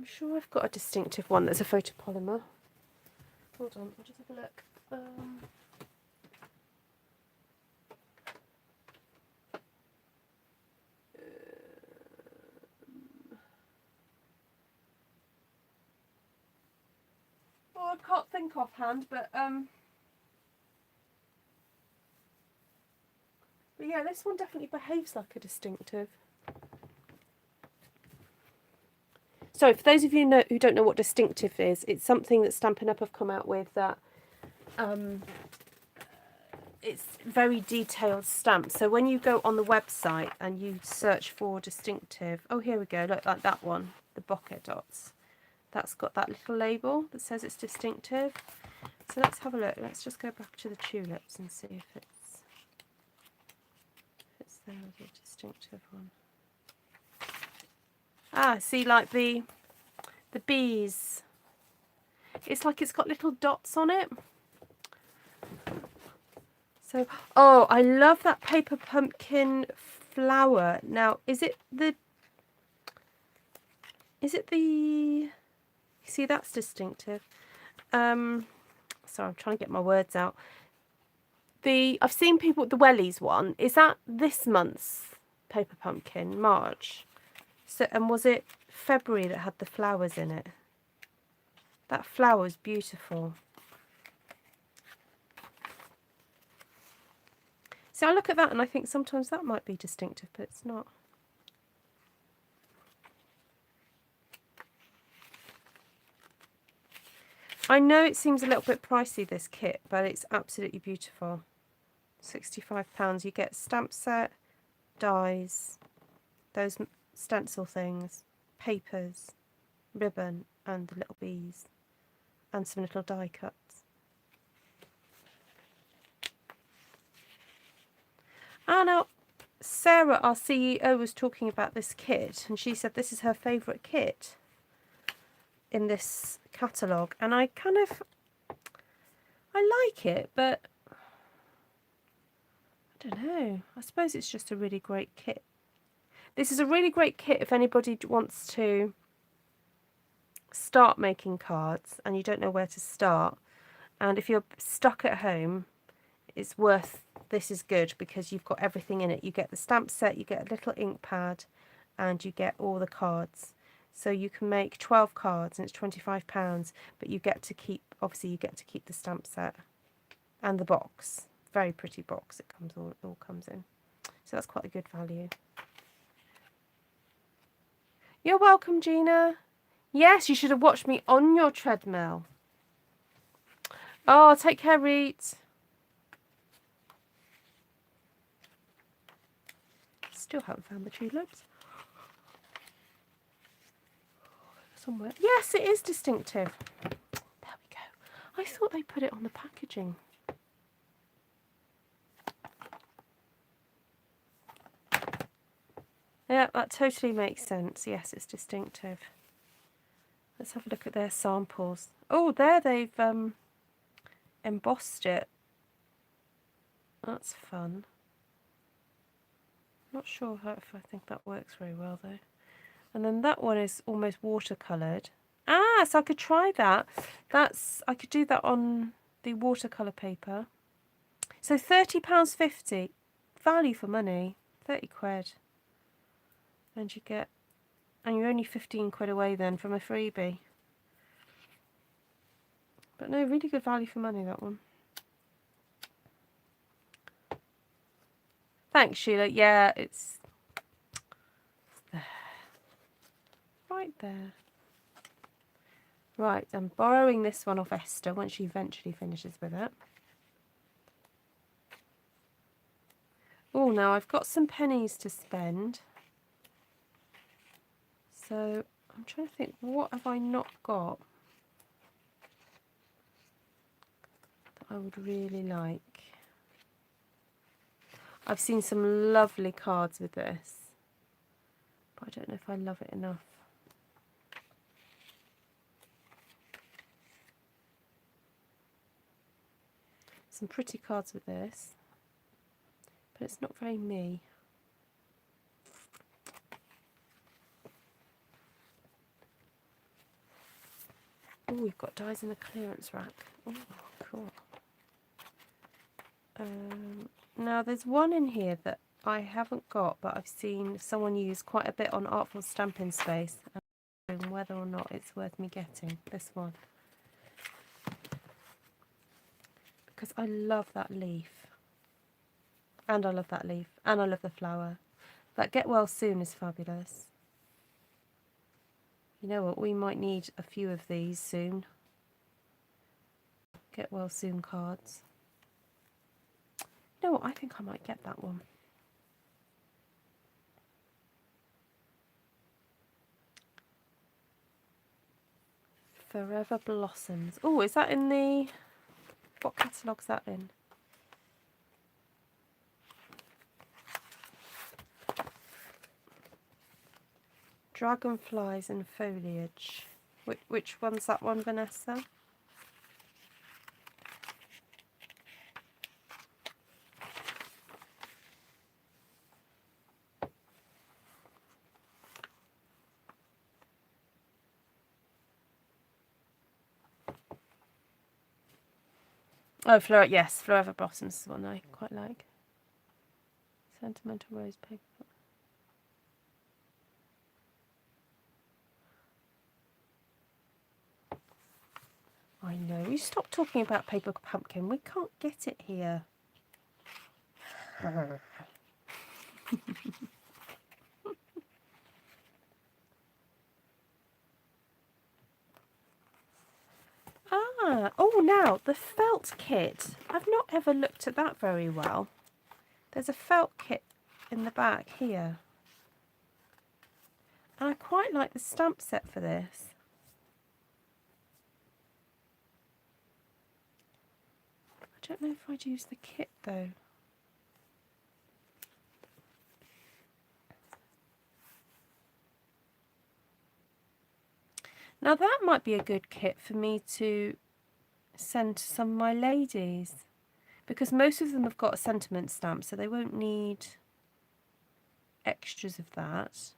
sure I've got a distinctive one that's a photopolymer. Hold on, I'll just have a look. I can't think offhand, but yeah, this one definitely behaves like a distinctive. So for those of you who don't know what distinctive is, it's something that Stampin' Up have come out with that it's very detailed stamps. So when you go on the website and you search for distinctive, oh here we go, look, like that one, the bokeh dots. That's got that little label that says it's distinctive. So let's have a look. Let's just go back to the tulips and see if it's there with a distinctive one. Ah, see, like the bees. It's like it's got little dots on it. So, oh, I love that paper pumpkin flower. Now, is it the? See, that's distinctive. Sorry, I'm trying to get my words out. I've seen people the Wellies one. Is that this month's paper pumpkin, March? So, and was it February that had the flowers in it? That flower is beautiful. So I look at that and I think sometimes that might be distinctive, but it's not. I know it seems a little bit pricey, this kit, but it's absolutely beautiful. £65. You get stamp set, dies, those stencil things, papers, ribbon, and the little bees, and some little die cuts. Ah, now, Sarah, our CEO, was talking about this kit, and she said this is her favourite kit in this catalogue, and I like it, but I don't know. I suppose it's just a really great kit. This is a really great kit if anybody wants to start making cards and you don't know where to start, and if you're stuck at home, it's worth. This is good because you've got everything in it. You get the stamp set, you get a little ink pad, and you get all the cards. So you can make 12 cards and it's £25, but you get to keep, obviously you get to keep the stamp set and the box. Very pretty box it all comes in. So that's quite a good value. You're welcome, Gina. Yes, you should have watched me on your treadmill. Oh, take care, Reet. Still haven't found the tulips. Somewhere. Yes, it is distinctive. There we go. I thought they put it on the packaging. Yeah, that totally makes sense. Yes, it's distinctive. Let's have a look at their samples. Oh, there they've embossed it. That's fun. Not sure if I think that works very well though. And then that one is almost watercoloured. Ah, so I could try that. I could do that on the watercolour paper. So £30.50. Value for money. 30 quid. And you're only 15 quid away then from a freebie. But no, really good value for money, that one. Thanks, Sheila. Yeah, it's there. Right there. Right, I'm borrowing this one off Esther once she eventually finishes with it. Oh, now I've got some pennies to spend. So I'm trying to think, what have I not got that I would really like? I've seen some lovely cards with this, but I don't know if I love it enough. Some pretty cards with this, but it's not very me. Oh, we've got dies in the clearance rack. Oh, cool. Now there's one in here that I haven't got, but I've seen someone use quite a bit on Artful Stampin Space, and whether or not it's worth me getting this one. Because I love that leaf. And I love that leaf. And I love the flower. That Get Well Soon is fabulous. You know what, we might need a few of these soon. Get Well Soon cards. You know what, I think I might get that one. Forever Blossoms. Oh, is that in the... What catalogue's that in? Dragonflies and Foliage. Which one's that one, Vanessa? Oh, yes, Forever Blossoms is one I quite like. Sentimental Rose Paper. I know. You stop talking about Paper Pumpkin. We can't get it here. Oh, now the felt kit. I've not ever looked at that very well. There's a felt kit in the back here. And I quite like the stamp set for this. I don't know if I'd use the kit though. Now that might be a good kit for me to send to some of my ladies, because most of them have got a sentiment stamp, so they won't need extras of that.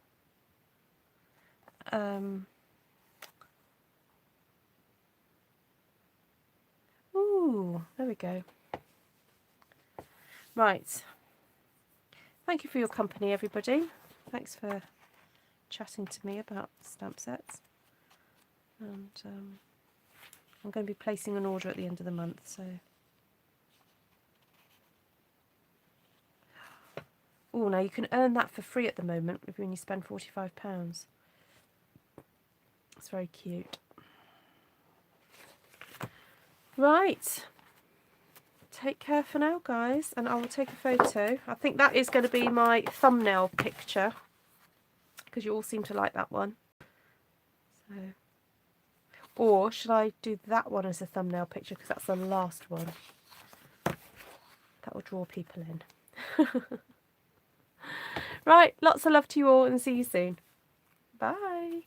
Ooh, there we go. Right. Thank you for your company, everybody. Thanks for chatting to me about stamp sets. And I'm going to be placing an order at the end of the month, so. Oh, now you can earn that for free at the moment when you spend £45. It's very cute. Right. Take care for now, guys, and I will take a photo. I think that is going to be my thumbnail picture, because you all seem to like that one. So, or should I do that one as a thumbnail picture, because that's the last one? That will draw people in. Right, lots of love to you all, and see you soon. Bye.